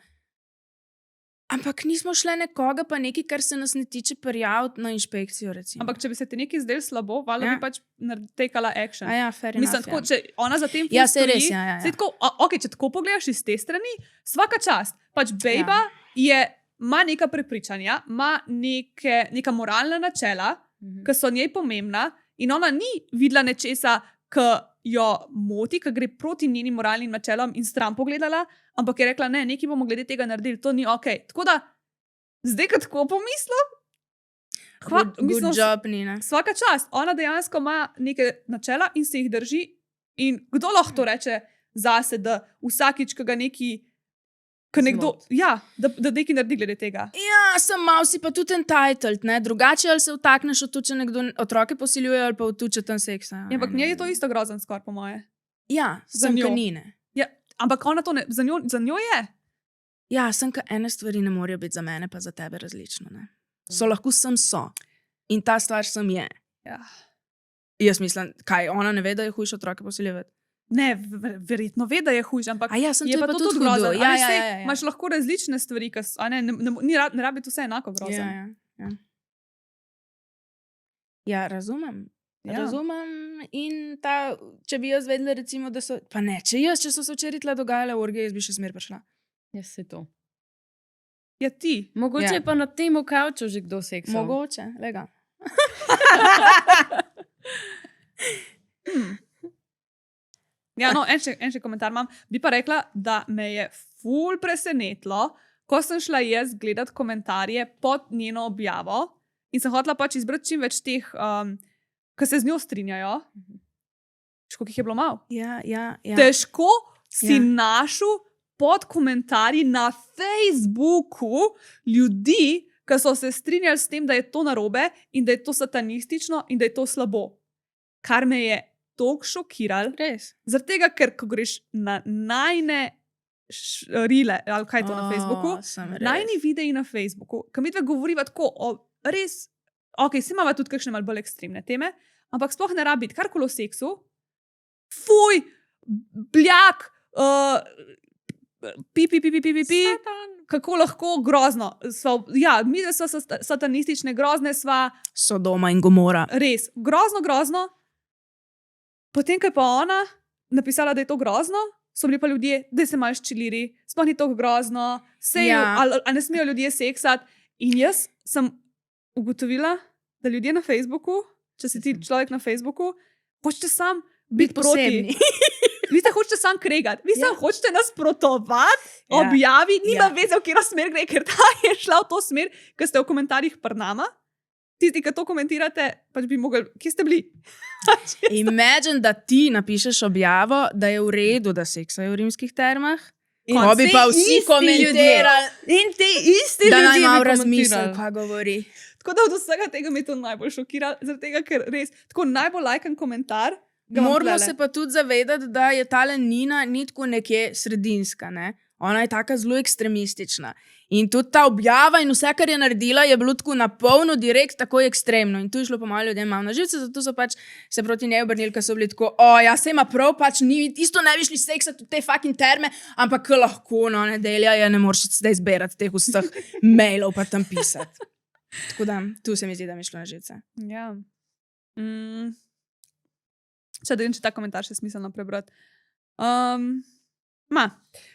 Ampak nismo šle nekoga pa nekaj, kar se nas ne tiče, prijaviti na inšpekcijo, recimo. Ampak če bi se ti nekaj zdelo slabo, valjda bi pač tekala action. Fair enough. Mislim, tako, če ona za tem Ja, saj res, ja. Saj tako, če tako pogledaš iz te strani, svaka čast. Pač bejba ima neka prepričanja, ima neka moralna načela, ki so njej pomembna, in ona ni videla nečesa, ki jo moti, ki gre proti njenim moralnim načelom in stran pogledala, ampak je rekla, ne, nekaj bomo glede tega naredili, to ni ok. Tako da, zdaj, ko tako pomislim, Good job, Nina. Vsaka čast, ona dejansko ima neke načela in se jih drži. In kdo lahko to reče zase, da vsakič, ko ga neki, ko nekdo, ja, da nekaj naredi glede tega. Ja, sem mal si pa tudi entitled, ne? Drugače ali se vtakneš od tu, če nekdo otroke posiljuje, ali pa od tu, če tam seksa. Ja, ampak njej je to isto grozen skoraj, po moje. Ja, Za sem njo. kanine. Ja, ampak ona to ne, za njo je. Ja, sem ka ene stvari ne morejo biti za mene, pa za tebe različno, ne? So lahko sem so. In ta stvar sem je. Ja. Jaz mislim, kaj, ona ne ve, da je hujše otroke posiljevati? Ne, verjetno ve, da je hujše, ampak A ja, sem je to pa pa to tudi hudo. grozno. Ja, Ja, ja. Imaš lahko različne stvari, ne rabi vse enako grozno. Ja. Ja, razumem. Ja. Razumem. In če bi jaz vedela, recimo, da so. Pa ne, če so se včeraj tla dogajale orgije, jaz bi še smer prišla. Jaz se to. Ja, ti. Mogoče Ja. je pa na tem kavču že kdo seksal. Mogoče, lega. Ja, no, en še komentar imam. Bi pa rekla, da me je ful presenetilo, ko sem šla jaz gledat komentarje pod njeno objavo in sem hotela pač izbrati čim več teh, ki se z njo strinjajo. Koliko jih je bilo malo? Ja. Težko si Ja. našel pod komentarji na Facebooku ljudi, ki so se strinjali s tem, da je to narobe in da je to satanistično in da je to slabo. Kar me je toliko šokiralo. Res. Zaradi tega, ker ko greš na najne rile, ali kaj je to na Facebooku, najni videi na Facebooku, ki mi dve govoriva tako o res, ok, si imamo tudi kakšne malo bolj ekstremne teme, ampak sploh ne rabi biti karkoli o seksu, fuj, bljak, pi, kako lahko grozno. Ja, mi da so satanistične, grozne sva, Sodoma in Gomora. res, grozno. Potem, ko je pa ona napisala, da je to grozno, so bili pa ljudje, da se malo ščiliri, sploh ni to grozno, Ja. ali ne smejo ljudje seksati. In jaz sem ugotovila, da ljudje na Facebooku, če si ti človek na Facebooku, hočete sam biti proti. Vi se hočete sam kregati, vi samo hočete nasprotovati Ja. objavi, nima Ja. veze, v katero smer gre, ker ta je šla v to smer, ker ste v komentarjih pri nama. Tisti, ki to komentirate, pač bi mogli, kje ste bili? Imagine, da ti napišeš objavo, da je v redu, da seksajo v rimskih termah. In Ko bi vsi pa vsi isti komentirali, In ti isti da naj ljudje malo bi razmisli, komentirali. kaj govori. Tako da od vsega tega me je to najbolj šokiralo, zaradi tega, ker res tako najbolj lajkan komentar. ga imam Moramo tulele. se pa tudi zavedati, da je tale Nina ni tako nekje sredinska. Ne? Ona je taka zelo ekstremistična. In tudi ta objava in vse, kar je naredila, je bilo tako na polno, direkt, tako ekstremno. In tu je šlo pa malo ljudem malo na živce, zato so pač se proti njej obrnili, ker so bili tako, ja, se ima prav, pač ni, isto ne bi šli seksati v te fucking terme, ampak ko lahko, no, nedelja je, ne moreš zdaj zbirati teh vseh mailov pa tam pisati. Tako da, tu se mi zdi, da mi je šlo na živce. Ja. Če da vem, če ta komentar še smiselno prebrati. V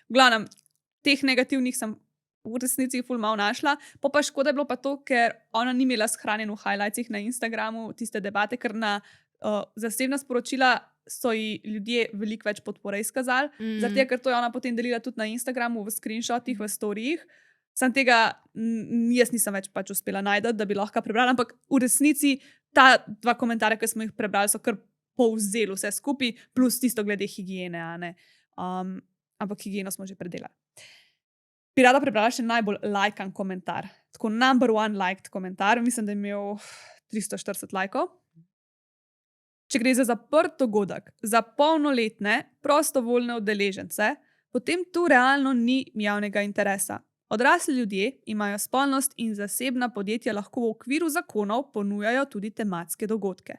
glavnem, teh negativnih sem v resnici ful malo našla. Pa škoda je bilo pa to, ker ona ni imela shranjen v highlightsih na Instagramu tiste debate, ker na zasebna sporočila so ji ljudje veliko več podpore izkazali. Zaradi tega, ker to je ona potem delila tudi na Instagramu, v screenshotih, v storijih. Sam tega jaz nisem več pač uspela najti, da bi lahko prebrala, ampak v resnici ta dva komentarja, ki smo jih prebrali, so kar povzeli vse skupaj, plus tisto glede higiene. Ampak higieno smo že predelali. Bi rada prebrala še najbolj lajkan komentar. Tako number one liked komentar. Mislim, da je imel 340 lajkov. Če gre za zaprt dogodek, za polnoletne, prostovoljne udeležence, potem tu realno ni javnega interesa. Odrasli ljudje imajo spolnost in zasebna podjetja lahko v okviru zakonov ponujajo tudi tematske dogodke.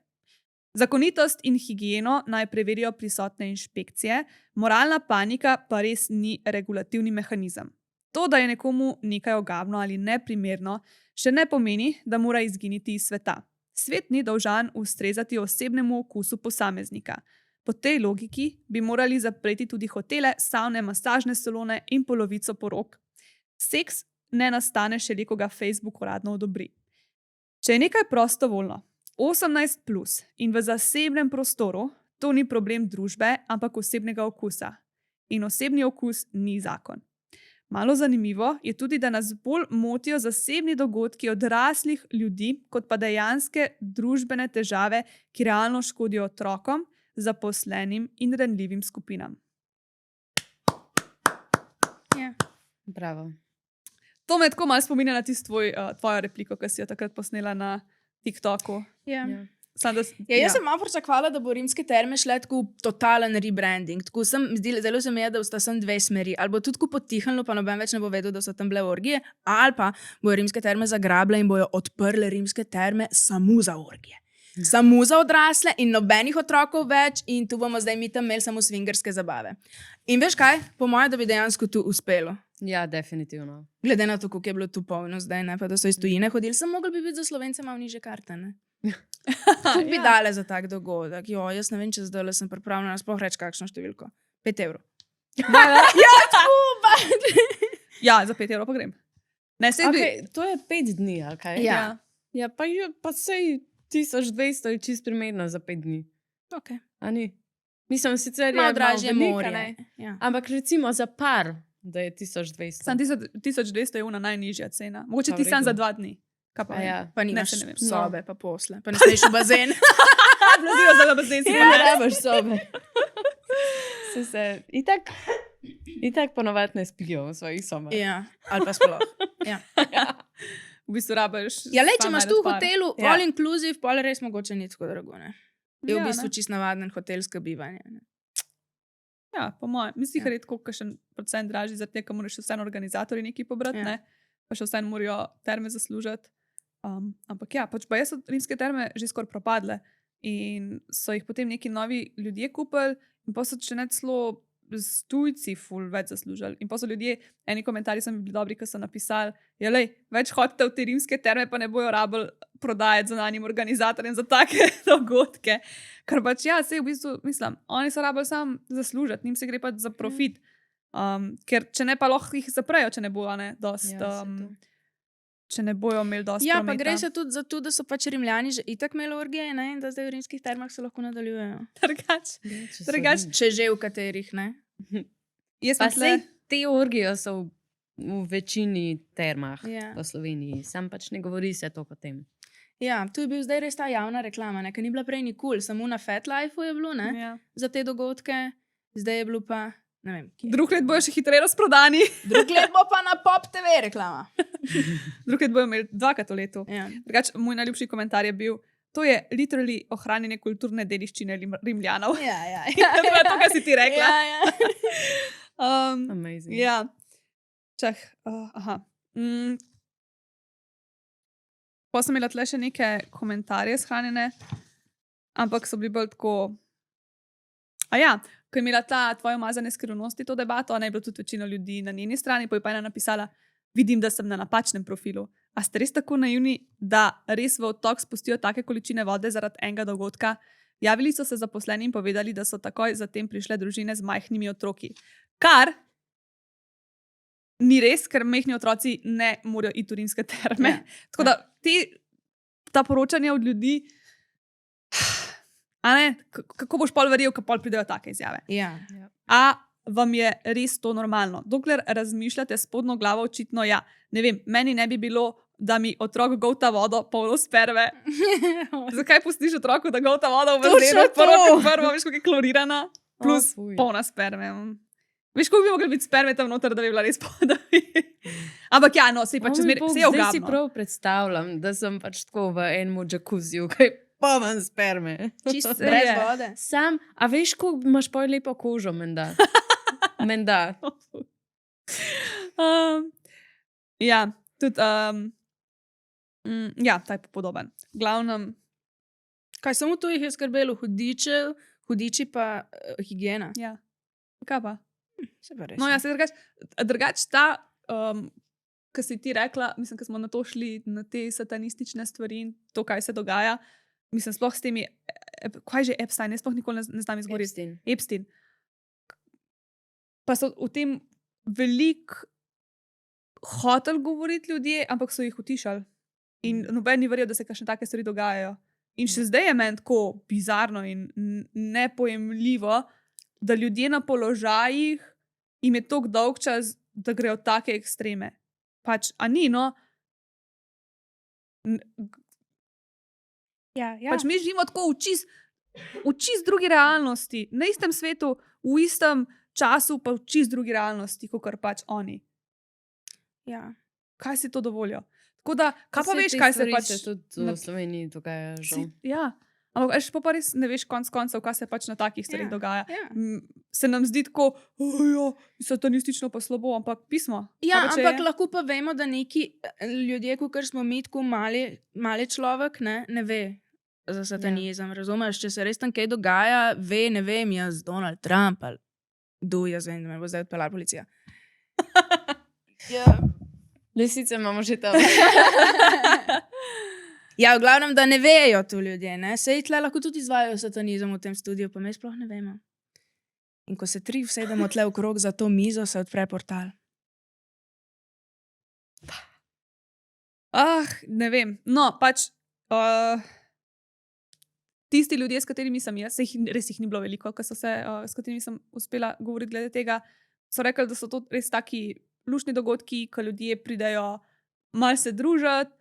Zakonitost in higieno naj preverijo prisotne inšpekcije, moralna panika pa res ni regulativni mehanizem. To, da je nekomu nekaj ogavno ali neprimerno, še ne pomeni, da mora izginiti iz sveta. Svet ni dolžan ustrezati osebnemu okusu posameznika. Po tej logiki bi morali zapreti tudi hotele, savne, masažne salone in polovico porok. Seks ne nastane šele, ko ga Facebook uradno odobri. Če je nekaj prostovoljno, 18 plus in v zasebnem prostoru to ni problem družbe, ampak osebnega okusa. In osebni okus ni zakon. Malo zanimivo je tudi, da nas bolj motijo zasebni dogodki odraslih ljudi, kot pa dejanske družbene težave, ki realno škodijo otrokom, zaposlenim in ranljivim skupinam. Ja. Bravo. To me tako malo spominja na tvojo repliko, ki si jo takrat posnela na TikToku. Ja. Ja. Jaz sem malo pričakovala, da bo rimske terme šle tako v totalen rebranding. Zelo se mi je, da sta sem dve smeri. Ali bo tudi potihnilo, pa noben več ne bo vedel, da so tam bile orgije, ali pa bojo rimske terme zagrable in bojo odprle rimske terme samo za orgije. Samo za odrasle in nobenih otrokov več, in tu bomo zdaj mi tam imeli samo swingerske zabave. In veš kaj? Po mojem, da bi dejansko tu uspelo. Ja, definitivno. Glede na to, kako je bilo tu polno zdaj, ne pa da so iz tujine hodili, sem mogel bi biti za Slovence malo niže karte, ne? Kako bi dale za tak dogodek? Jo, jaz ne vem, če zdaj sem pripravljena sploh reči kakšno številko. 5 evrov. Ja, za 5 evrov pa grem. Ne, Okay, to je 5 dni, ali kaj? Ja. Ja, pa sej 1200 je čist primerno za 5 dni. Okay. A ni? Mislim, sicer je Malo dražje veliko, morje. ne? Ja. Ampak recimo za par, da je 1200. Sam 1200 je una najnižja cena. Mogoče Pa ti v sam redu. za 2 dni. Kaj pa A vem? ja. Pa Ne, nimaš se ne vem. sobe, pa posle. Pa ne smeš v bazen. Blazijo za bazen si Ja, pa ne. rabaš sobe. Itak ponovadi ne spijo v svojih sobah. Ja, ali pa sploh. Ja. V bistvu rabiš. Ja, le, če sam imaš najti tu v par. hotelu Ja. all inclusive, pol res mogoče ni tako drago, ne? Je v Ja, bistvu ne. čist navaden hotelsko bivanje. Ne? Ja, po mojem. Mislim, da Ja. je redko kakšen procent dražji, zato ker moraš vseeno organizatorji nekaj pobrati, Ja. ne? Pa še vseeno morajo terme zaslužiti. Ampak ja, pač pa jaz so rimske terme že skoraj propadle in so jih potem neki novi ljudje kupili in pa so še ne celo s tujci ful več zaslužili. In pa so ljudje, eni komentarji so mi bili dobri, ki so napisali, ja lej, več hodite v te rimske terme, pa ne bojo rabili prodajati zunanjim organizatorjem za take dogodke. Ker pač ja, sej v bistvu, mislim, oni so rabili sam zaslužiti, njim se gre pač za profit. Ker če ne, pa lahko jih zaprejo, če ne bojo, ne, dost, Ja, saj to. če ne bojo imeli dosti Ja, pa prometa. gre se tudi za to, da so pač Rimljani že itak imeli orgije, ne? In da zdaj v rimskih termah se lahko nadaljujejo. Drugač. Drugače, Če že v katerih, ne? jaz Pa sem tle, sej te orgije so v večini termah Ja. v Sloveniji. Sam pač ne govori se to o tem. Ja, tu je bil zdaj res ta javna reklama, ne? Ker ni bila prej nikoli, samo na FetLifeu je bilo, ne? ja. Za te dogodke, zdaj je bilo pa, ne vem, kje. Drug let bojo še hitreje razprodani, Drug let bo pa na Pop TV reklama. drug let bojo imeli 2krat v letu. Ja. Drugač, moj najljubši komentar je bil, to je literally ohranjanje kulturne dediščine Rimljanov. Ja, ja, To je to, kar si ti rekla. Ja, ja. Amazing. Ja. Čah, aha. Pa sem imela tle še neke komentarje shranjene, ampak so bili bolj tako. A ja, ko je imela ta tvoja umazane skrivnosti to debato, ona je bila tudi večina ljudi na njeni strani, pa je pa ena napisala, vidim, da sem na napačnem profilu. A ste res tako naivni, da res v odtok spustijo take količine vode zaradi enega dogodka? Javili so se zaposleni in povedali, da so takoj zatem prišle družine z majhnimi otroki. Kar ni res, ker majhni otroci ne morejo iti v rimske terme. Ja. Tako da ta poročanja od ljudi, a ne, kako boš pol verjel, ko pol pridejo take izjave. Ja. A vam je res to normalno? Dokler razmišljate s spodnjo glavo, očitno ja. Ne vem, meni ne bi bilo, da mi otrok golta vodo, polno sperme. Zakaj pustiš otroku, da golta vodo v Točno bazenu? to. Prvo, veš, kako je klorirana, plus fuj. polna sperme. Veš, koliko bi mogli biti sperme tam noter, da bi bila res podavi. Ampak ja, no, se je pač zmeraj, se je Zdaj si ogabno. prav predstavljam, da sem pač tako v enem džakuziju, kaj pomen sperme. Čisto Se brez je. vode. Sam, a veš, kako imaš poj lepo kožo, menda. Menda. Ja, tudi, ja, ta je pa podoben. Glavnem, Kaj samo tu jih je skrbelo, hudiči pa higiena. ja, kaj pa? Se pa res. No, ja, se drugač ta, ki si ti rekla, mislim, ko smo na to šli, na te satanistične stvari in to, kaj se dogaja, mislim, sploh s temi, kaj že Epstein, jaz sploh nikoli ne znam izgovoriti. Epstein. Pa so o tem veliko hoteli govoriti ljudje, ampak so jih utišali. In noben ni verjel, da se kakšne take stvari dogajajo. In še zdaj je meni tako bizarno in nepojemljivo, da ljudje na položajih jim je tako dolg čas, da grejo v take ekstreme. Pač, a ni, no? Ja. Pač mi živimo tako v čist drugi realnosti, na istem svetu, v istem času, pa v čist drugi realnosti, kot pač oni. Ja. Kaj si to dovolijo? Tako da, kaj pa veš, kaj se pač... tudi v Sloveniji dogaja, žal. Ja, ampak veš, pa res ne veš konc koncev, kaj se pač na takih stvareh dogaja. Ja. Se nam zdi tako, satanistično pa slabo, ampak pismo. Ja, Kaj pa, če ampak je? lahko pa vemo, da neki ljudje, kot smo mi, tako mali človek, ne ve za satanizem, razumeš? Če se res tam kaj dogaja, ve, ne vem, jaz Donald Trump ali jaz vem, da me bo zdaj odpeljala policija. Ja. Lisice imamo že tam. Ja, v glavnem, da ne vejo tu ljudje, ne? Sej tle lahko tudi izvajajo satanizem v tem studiu, pa mi sploh ne vemo. In ko se 3 usedemo tle okrog za to mizo, se odpre portal. Ne vem. No, pač tisti ljudje, s katerimi sem jaz, res jih ni bilo veliko, s katerimi sem uspela govoriti glede tega, so rekli, da so to res taki luštni dogodki, ko ljudje pridejo malo se družiti,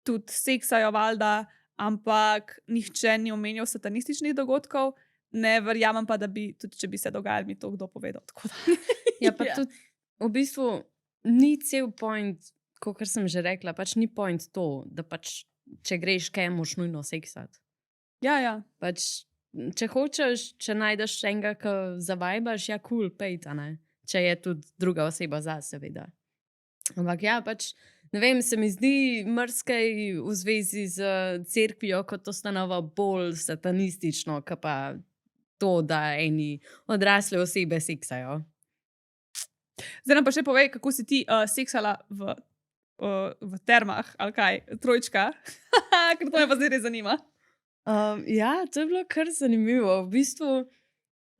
tudi seksajo valjda, ampak nihče ni omenjal satanističnih dogodkov, ne verjamem pa, da bi, tudi če bi se dogajali, mi to kdo povedal. Tako da. Ja, pa tudi v bistvu ni cel point, kot sem že rekla, pač ni point to, da pač, če greš kaj, moš nujno seksati. Ja. Pač, če hočeš, če najdeš enega, ki zavajbaš, ja, cool, pejta, ne. Če je tudi druga oseba za, seveda. Ampak ja, pač, ne vem, se mi zdi marsikaj v zvezi z cerkvijo kot ustanova bolj satanistično, kot pa to, da eni odrasle osebe seksajo. Zdaj nam pa še povej, kako si ti seksala v termah, ali kaj, trojčka. Ker to me pa zdaj res zanima. Ja, to je bilo kar zanimivo. V bistvu,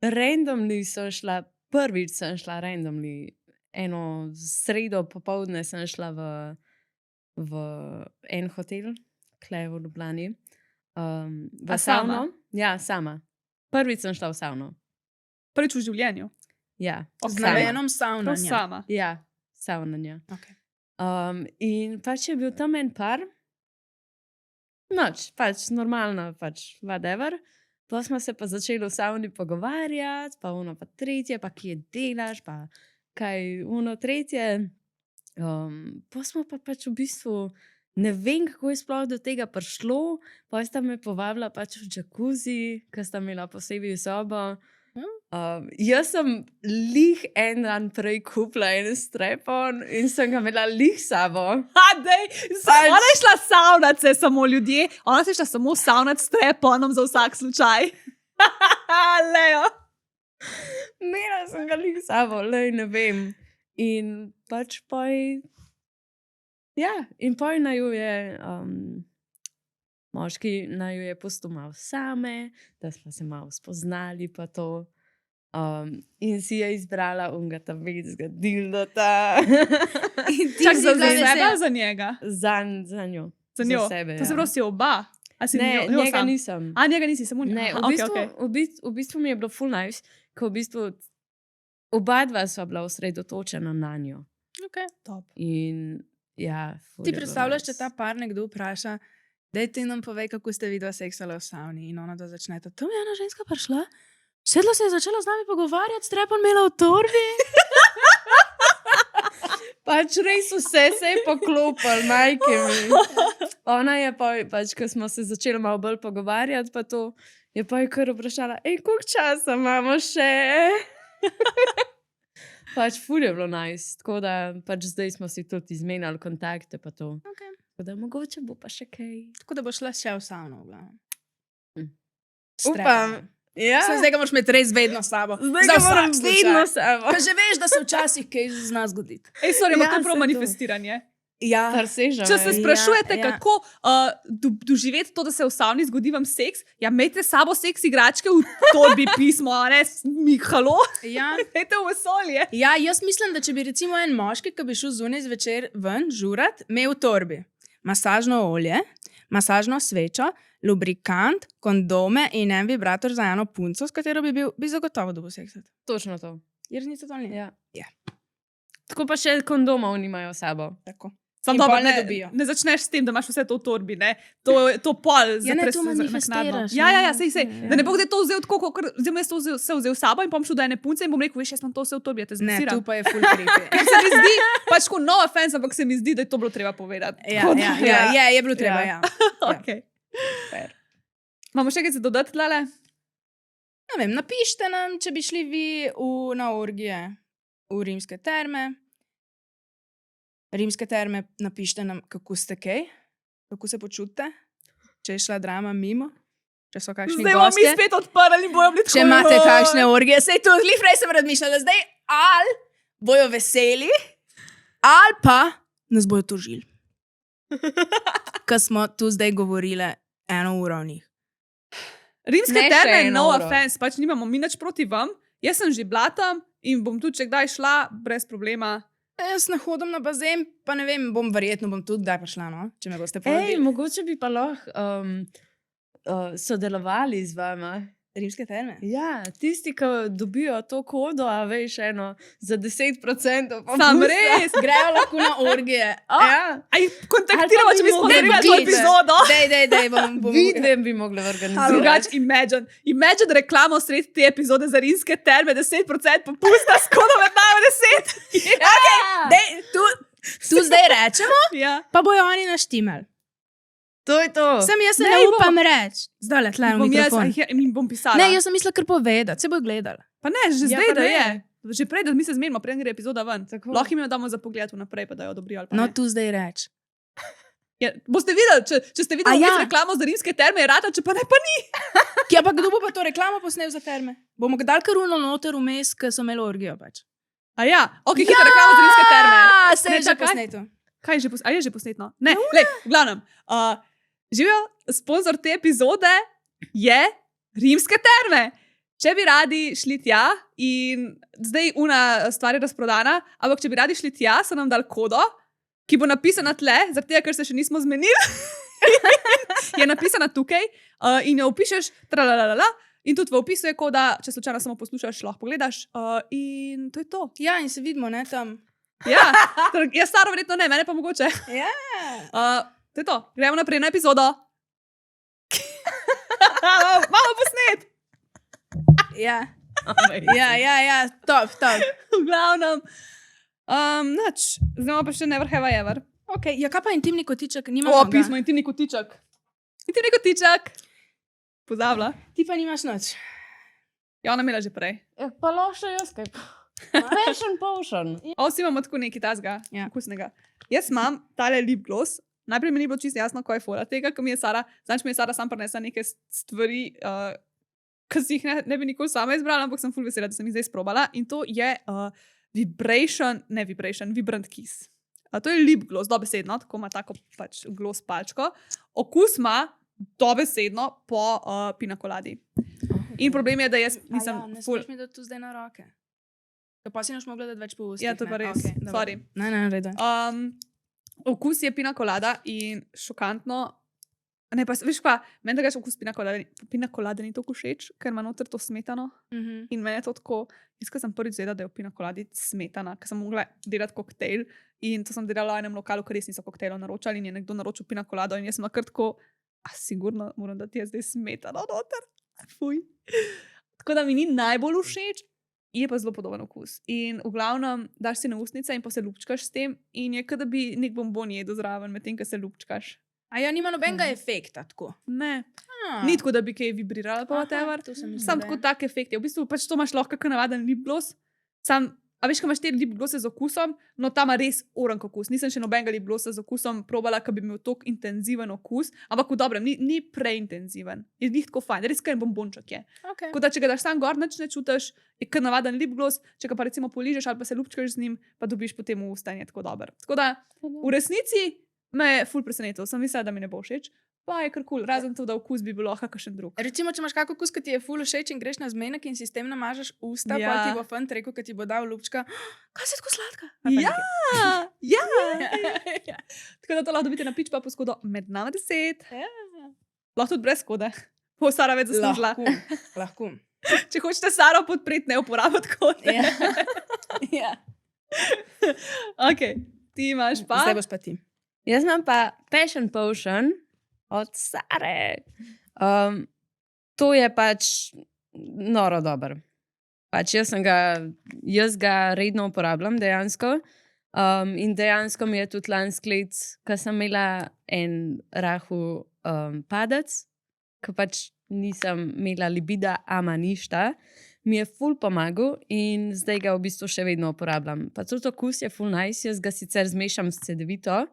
randomly sem šla, prvič sem šla randomly, eno sredo popoldne sem šla v en hotel, kle v Ljubljani. V savno. Ja, sama. Prvič sem šla v savno. Prvič v življenju. Ja. Z namenom savnanja. Prav sama. Ja, savnanja. Okay. In pač je bil tam en par, noč, pač normalno, pač whatever. Pa smo se pa začeli v savni pogovarjati, pa ono pa tretje, pa kje delaš, pa kaj ono tretje. Pa smo pa pač v bistvu, ne vem, kako je sploh do tega prišlo, pa sta me povabila pač v jacuzzi, ker sta imela posebej sobo. Jaz sem lih en dan prej kupila en strap-on in sem ga imela lih sabo. Ona je šla savnat se samo ljudje, ona se je šla samo savnat s strap-onom za vsak slučaj. Leo. Imela sem ga lih sabo, lej, ne vem. In pač poj, ja, in poj naju je, moški naju je pustil malo same, da smo se malo spoznali pa to. In si je izbrala unga ta večga dildota. Čak za sebe ali za njega? Za njo. Za njo? Za sebe, To se ja. pravi si oba? A si Ne, njo njega sam? nisem. A, njega nisi, samo njo. Ne, Aha, v bistvu mi je bilo full nice, ko v bistvu oba dva sva bila osredotočena na njo. Okay. Top. In ja, ful Ti je bilo predstavljaš, nice. če ta par nekdo vpraša, daj ti nam povej, kako ste vidva seksala v savni in ona da začneta. Tam je ena ženska prišla, sedla se je začela z nami pogovarjati, strepon imela v torbi. Pač res vse se je poklopil, majke mi. Ona je pač, ko smo se začeli malo bolj pogovarjati, pa to je pa kar vprašala, koliko časa imamo še? Pač ful je bilo nice, tako da pač zdaj smo si tudi izmenjali kontakte pa to. Okay. Tako da mogoče bo pa še kaj. Tako da bo šla še v savno, v glavnem. Upam. Ja. Zdaj ga moraš imeti res vedno s sabo. Zdaj ga moram vedno sabo. Ker že veš, da se včasih kaj zna zgoditi. Sorry, ampak to je Ja, prav saj to. manifestiranje. Ja, Tarseža. Če se sprašujete, ja. kako doživeti to, da se v savni zgodi vam seks, ja, imejte s sabo seks igračke v torbi pismo, a ne, halo, ja. dajte v vesolje. Ja, jaz mislim, da če bi recimo en moški, ki bi šel zunaj zvečer ven, žurat, imel v torbi masažno olje, masažno svečo, lubrikant, kondome in en vibrator za eno punco, s katero bi zagotovo dobil seksati. Točno to. Jerznica to ni. Ja. Ja. Tako pa še kondomov nimajo s sabo. Tako. Sam In dobro, pol ne dobijo. ne začneš s tem, da imaš vse to v torbi, ne? To pol Ja, ne, zapres- to za- manifestiraš, naknadno. Ja, sej. Ja. Da ne bo kdaj to vzel tako, kot zdaj jaz to vzel s sabo in bom šel do ene punce in bom rekel, veš, jaz imam to vse v torbi, ja te Ne, zmesiram. tu pa je full creepy. Ker se mi zdi, pač ko no offense, ampak se mi zdi, da je to bilo treba povedati. Ja, Tako da, je bilo treba, ja. Okay. Fair. Imamo še kaj za dodati, Lale? Ne vem, napište nam, če bi šli vi na orgije v rimske terme. Rimske terme, napište nam, kako ste kaj, kako se počutite, če je šla drama mimo, če so kakšni Zdaj bomo mi gostje. spet odprli in bojo bili tako. Če imate "Joj." kakšne orgije, sej tu prej sem razmišljala, zdaj ali bojo veseli, ali pa nas bojo tožili. Ker smo tu zdaj govorili 1 uro o njih. Rimske Ne še terme, eno no uro. offense, pač nimamo mi nič proti vam. Jaz sem že bila tam in bom tudi, če kdaj šla, brez problema. Jaz ne hodim na bazen, pa ne vem, verjetno bom tudi kdaj prišla, no? Če me boste Ej, povabili. mogoče bi pa lahko sodelovali z vama. Rimske terme. Ja, tisti, ki dobijo to kodo, a veš, eno za 10%. pa Sam pusta. res. Grejo lahko na orgije. Ja, Aj, kontaktiramo, Ali pa če bi bi mogli sponzorirali to biti. epizodo. Dej, bom. vidve bi mogli organizirati. Drugač, imagine reklamo sredi te epizode za rimske terme, 10% popusta, skoda med nami 10. Dej, tu zdaj rečemo, Ja. pa bojo oni naštimali. To je to. Sem jaz se Ne, ne bomo. upam reči. Zdaj le tlem Bom jaz, mikrofon. in bom pisala. Ne, jaz sem mislila kar povedati, se bojo gledali. Pa ne, že Ja, zdaj, pa da ne. je. Že prej, da mi se zmenimo, preden gre epizoda ven. Tako. Lahko jim jo damo za pogled vnaprej, pa da jo odobrijo. ali pa No, ne. tu zdaj reči. Ja, boste videli, če ste videli A ja. reklamo za rimske terme, je rata, če pa ne, pa ni. Ja, pa kdo bo pa to reklamo posnel za terme? Bomo ga dali kar uno noter vmes, ker so imeli orgijo pač. A ja, ok, hitro reklamo za rimske terme. A, se Ne, je že čakaj. posneto. Kaj je že, a je že posnetno? Ne, lej, v glavnem. Živijo, sponzor te epizode je rimske terme. Če bi radi šli tja, in zdaj una stvar je razprodana, ampak če bi radi šli tja, so nam dali kodo, ki bo napisana tle, zaradi tega, ker se še nismo zmenili. Je napisana tukaj in jo opišeš, tralalala, in tudi v opisu je koda, če slučajno samo poslušaš, lahko pogledaš. In to je to. Ja, in se vidimo, ne tam. Ja, torej, jaz staro verjetno ne, mene pa mogoče. Ja. To je to. Gremo naprej na epizodo. Malo posnet. Ja, top. V glavnem. Nač, zdaj imamo pa še Never Have I Ever. Okay, ja, kaj pa intimni kotiček? Nimamo O, ga. pismo, intimni kotiček. Intimni kotiček. Pozabila. Ti pa nimaš noč. Ja, ona imela že prej. Ja, pa lahko še jaz kaj. Passion potion. O, vsi imamo tako nekaj tazga, Ja. okusnega. Jaz imam tale lip gloss. Najprej mi ni bilo čisto jasno, kaj je fora tega, ker mi je Sara, znaš mi je Sara sam prinesla neke stvari, ki si jih ne bi nikoli sama izbrala, ampak sem ful vesela, da sem jih zdaj sprobala. In to je Vibrant Kiss. To je lip gloss, dobesedno, tako ima tako pač gloss palčko. Okus ima dobesedno po pinakoladi. In problem je, da jaz nisem ne ful. smeš mi dati tu zdaj na roke. Ja, pa si naš mogla dati več po ustih. Ja, to je pa ne? res. Okej, dobro. Sorry. Ne, redo. Okus je pinakolada in šokantno. Ne, pa veš pa, meni da okus pinakolade ni tako všeč, ker ima noter to smetano. In meni je to tako, jaz sem prvič zvedela, da je v pinakoladi smetana, ker sem mogla delati koktejl in to sem delala v enem lokalu, ker res niso koktejlov naročali in je nekdo naročil pinakolado in jaz sem kar tako, sigurno moram dati jaz zdaj smetano noter. Fuj. Tako da mi ni najbolj všeč. Je pa zelo podoben okus. In v glavnem daš si na ustnice in pa se lupčkaš s tem, in je, kot da bi nek bonbon jedel zraven, medtem ko se lupčkaš. A ja, nima nobenega efekta, tako. Ne, ni tako, da bi kaj vibrirala, pa whatever. Sam tako tak efekt je. V bistvu pač to imaš lahko kot navaden lip gloss. Sam, a veš, ko imaš te lip glosse z okusom, no tam ima res orank okus. Nisem še nobenega lip glossa z okusom probala, ki bi imel tako intenziven okus, ampak v dobrem, ni preintenziven. Je njih tako fajn, res kaj bonbonček je. Okay. Tako da, če ga daš sam gor, nič ne čutiš, je kot navaden lip gloss, če ga pa recimo poližeš ali pa se lupčkaš z njim, pa dobiš potem v usta in je tako dober. Tako da, v resnici me je ful presenetil, sem mislila, da mi ne bo všeč. Pa je kar kul, razen to, da okus bi bil lahko kakšen drug. Recimo, če imaš kakšen okus, ki ti je ful všeč in greš na zmenek in si s tem namažeš usta, Ja. pa ti bo fant rekel, ki ti bo dal lupčka, kaj si tako sladka? Ja, ja. Tako da to lahko dobite na Pitch Pubu s kodo med nama 10. Ja. Lahko tudi brez kode. Bo Sara več zaslužila. Lahko. Če hočete Saro podpreti, ne uporabljati kode. Ja. Ok, ti imaš pa. Zdaj boš pa ti. Jaz imam pa Passion Potion od Sare. To je pač noro dober. Pač jaz ga redno uporabljam dejansko. In dejansko mi je tudi lansko let, ko sem imela en rahel padec, ko pač nisem imela libida, ama ništa, mi je ful pomagal in zdaj ga v bistvu še vedno uporabljam. Pa tudi okus je ful nice, jaz ga sicer zmešam s cedevito,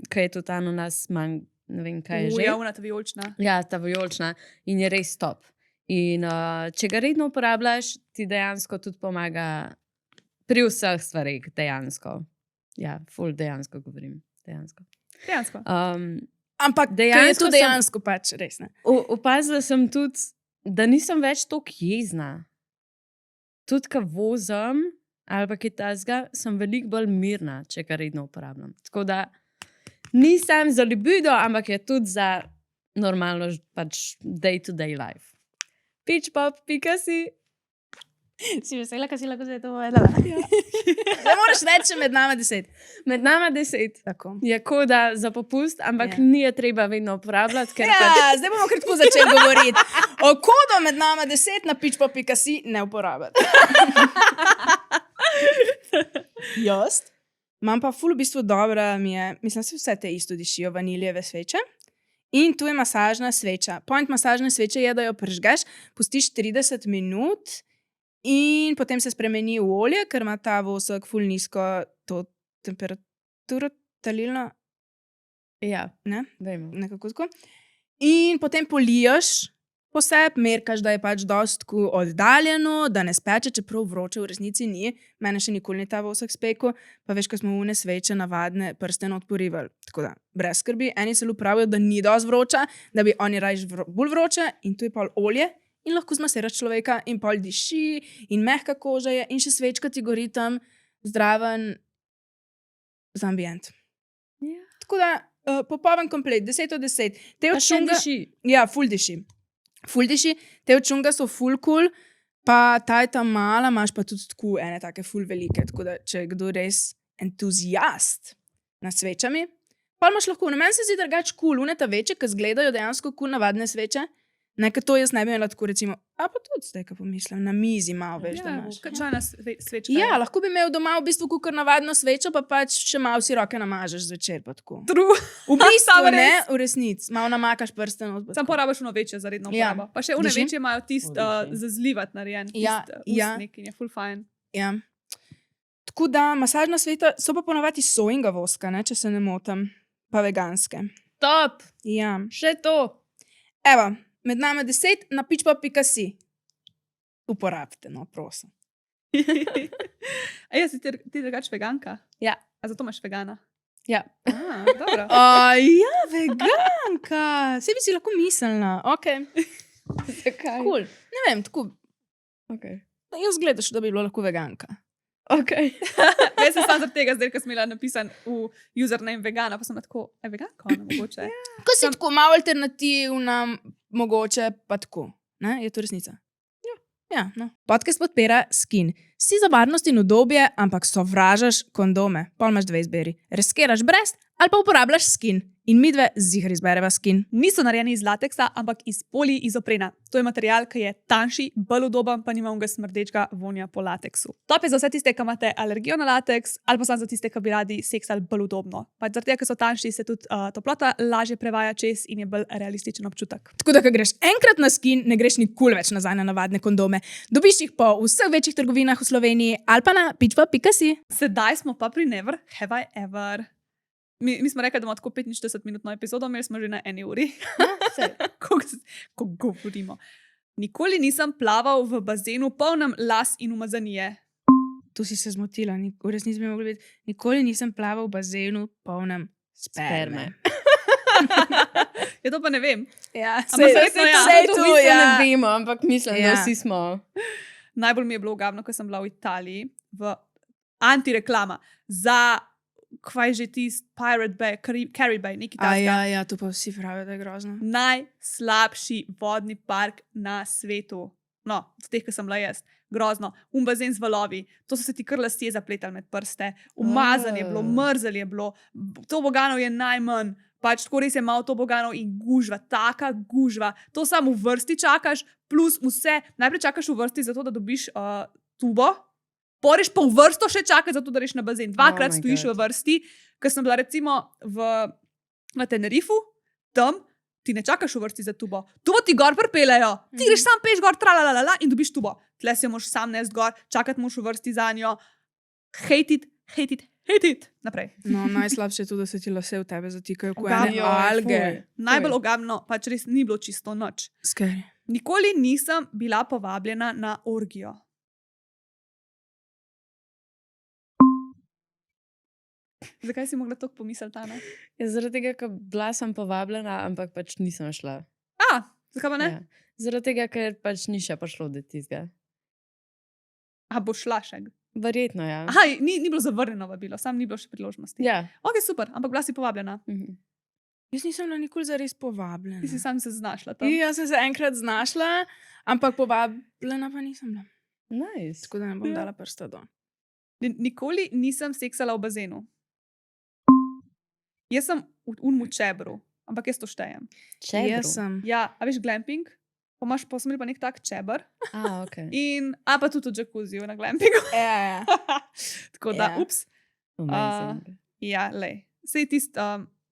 ki je tudi ananas manj, ne vem kaj je že. Ja, ta vijolična. Ja, ta vijolična in je res top. In če ga redno uporabljaš, ti dejansko tudi pomaga pri vseh stvareh, dejansko. Ja, ful dejansko govorim. Dejansko. Ampak Dejansko je to sem- dejansko pač res, ne? Opazila sem tudi, da nisem več toliko jezna. Tudi, ko vozim ali pa kaj takega, sem veliko bolj mirna, če ga redno uporabljam. Tako da nisem za libido, ampak je tudi za normalno pač day-to-day life. Pitchpop.si. Si vesela, kaj si lahko zdaj to povedala? Zdaj moraš reči med nama 10. Med nama 10 Tako. je koda za popust, ampak Ja. ni je treba vedno uporabljati, ker pač Ja, zdaj bomo kratko začeli govoriti. O kodo med nama 10 na pitchpop.si ne uporabljati. Jaz imam pa ful v bistvu dobra, mislim, da vse te isto dišijo, vanilijeve sveče. In tu je masažna sveča. Point masažne sveče je, da jo prižgeš, pustiš 30 minut in potem se spremeni v olje, ker ima ta vosek ful nizko to temperaturo, talilno, ja, ne? vemo. Nekako tako. In potem poliješ poseb, merkaš, da je pač dost oddaljeno, da ne speče, čeprav vroče v resnici ni. Mene še nikoli ni ta vosek spekel, pa veš, ko smo une sveče navadne prsten odporivali. Tako da, brez skrbi, eni celo pravijo, da ni dost vroča, da bi oni rajš bolj vroče in tu je pol olje in lahko zmasiraš človeka in pol diši in mehka koža je in še svečka ti gori tam zdraven za ambient. Ja. Tako da, popoln komplet, 10 od 10. Te Pa od še šunga, diši. ja, ful diši. Ful diši, te od šunga so ful cool, pa ta je ta mala, imaš pa tudi tako ene take ful velike, tako da če je kdo res entuzijast nad svečami, pa imaš lahko, na meni se zdi drugač cool, une ta večje, ki zgledajo dejansko cool navadne sveče, nekaj to jaz ne bi imela tako recimo, a pa tudi zdaj, ko pomislim, na mizi malo veš, da imaš. Kačajna svečka. Ja, lahko bi imel doma v bistvu kukor navadno svečo, pa pač še malo si roke namažeš zvečer, pa tako. True. V bistvu, Samo ne, res. v resnici, malo namakaš prsten. od- Sam porabiš ono večje za redno Ja. uporabo. Pa še one Diši? večje imajo tist za zlivat narejen. Ja, ja. Ustnik in je full fajn. Ja. Tako da masažna sveta so pa ponovadi sojinga voska, ne, če se ne motim, pa veganske. Top, Ja. še to. Evo, med nama 10 na pitchpop.si. Uporabite, no, prosim. A jaz si ti drugač veganka? Ja. A zato imaš vegana? Ja. Dobro. Ja, veganka! Vse bi si lahko mislila. Ok, Zakaj? cool. Ne vem, tako, Okay. jaz gledaš, da bi bilo lahko veganka. Okay. Jaz sem samo zaradi tega, zdaj, ko sem imela napisan v username vegana, pa sem tako, veganka, ona mogoče. Ko si tako malo alternativna, mogoče pa tako. Ne? Je to resnica? Ja, no. Podcast podpira Skin. Si za varnost in udobje, ampak sovražaš kondome. Pol imaš dve izbiri. Riskiraš brez ali pa uporabljaš Skin. In midve zihar izbereva Skin. Niso narejeni iz lateksa, ampak iz poliizoprena. To je material, ki je tanjši, bolj udoben, pa nima unga smrdečega vonja po lateksu. Top je za vse tiste, ki imate alergijo na lateks, ali pa samo za tiste, ki bi radi seksali bolj udobno. Pač zaradi tega, ker so tanjši, se tudi toplota lažje prevaja čez in je bolj realističen občutek. Tako da, ko greš enkrat na Skin, ne greš nikoli več nazaj na navadne kondome. Dobiš jih po vseh večjih trgovinah v Sloveniji ali pa na pitchpop.si. Sedaj smo pa pri Never Have I Ever. Mi smo rekli, da imamo tako 45-minutno epizodo, imeli smo že na 1 uri. Ko govorimo. Nikoli nisem plaval v bazenu polnem las in umazanije. Tu si se zmotila, v resnici bi mogla biti. Nikoli nisem plaval v bazenu polnem sperme. Ja, to pa ne vem. Ja, Ampak verjetno ja. sej To tu, v bistvu ja. ne vemo, ampak mislim, Ja. da vsi smo. Najbolj mi je bilo ogabno, ko sem bila v Italiji, v antireklama za, kaj že tisti Pirate Bay, Caribbean Bay, neki A, takega. ja, to pa vsi pravijo, da je grozno. Najslabši vodni park na svetu. No, od teh, ki sem bila jaz. Grozno. Bazen z valovi, to so se ti kar lasje zapletali med prste, umazan je bilo, mrzel je bilo, toboganov je najmanj, pač tako res je malo toboganov in gužva, taka gužva. To samo v vrsti čakaš, plus vse. Najprej čakaš v vrsti zato, da dobiš tubo, poreš pa v vrsto še čakaš zato, da reš na bazen. Dvakrat my stojiš God. v vrsti, ker sem bila recimo na Tenerifu, tam ti ne čakaš v vrsti za tubo. Tubo ti gor pripeljejo, ti greš sam peš gor, tralalala in dobiš tubo. Tle se moraš sam nest gor, čakati moraš v vrsti za njo. Hate it. Naprej. No, najslabše je to, da se ti lase v tebe zatikajo, ko Ogabno, ene alge. Najbolj ogabno, pač res ni bilo čisto noč. Scary. Nikoli nisem bila povabljena na orgijo. Zakaj si mogla tako pomisliti, Tana? Ja, zaradi tega, ker bila sem povabljena, ampak pač nisem šla. Zakaj pa ne? Ja. Zaradi tega, ker pač ni še prišlo do tistega. A bo šla še? Verjetno, ja. Aha, ni bilo zavrnjeno vabilo, sam ni bilo še priložnosti. Ja. Ok, super, ampak bila si povabljena. Mhm. Jaz nisem bila nikoli zares povabljena. Ti si sam se znašla tam. Jaz sem se enkrat znašla, ampak povabljena pa nisem bila. Nice. Tako da ne bom Ja. dala prsta dol. Nikoli nisem seksala v bazenu. Jaz sem v unmu čebru, ampak jaz to štejem. Jaz sem. Ja, a veš glamping? Pa smo imeli pa nek tak čeber. Ok. A pa tudi v džakuziju na glampingu. Ja. Tako da, Ja. ups. Amazing. Ja, lej. Sej tist,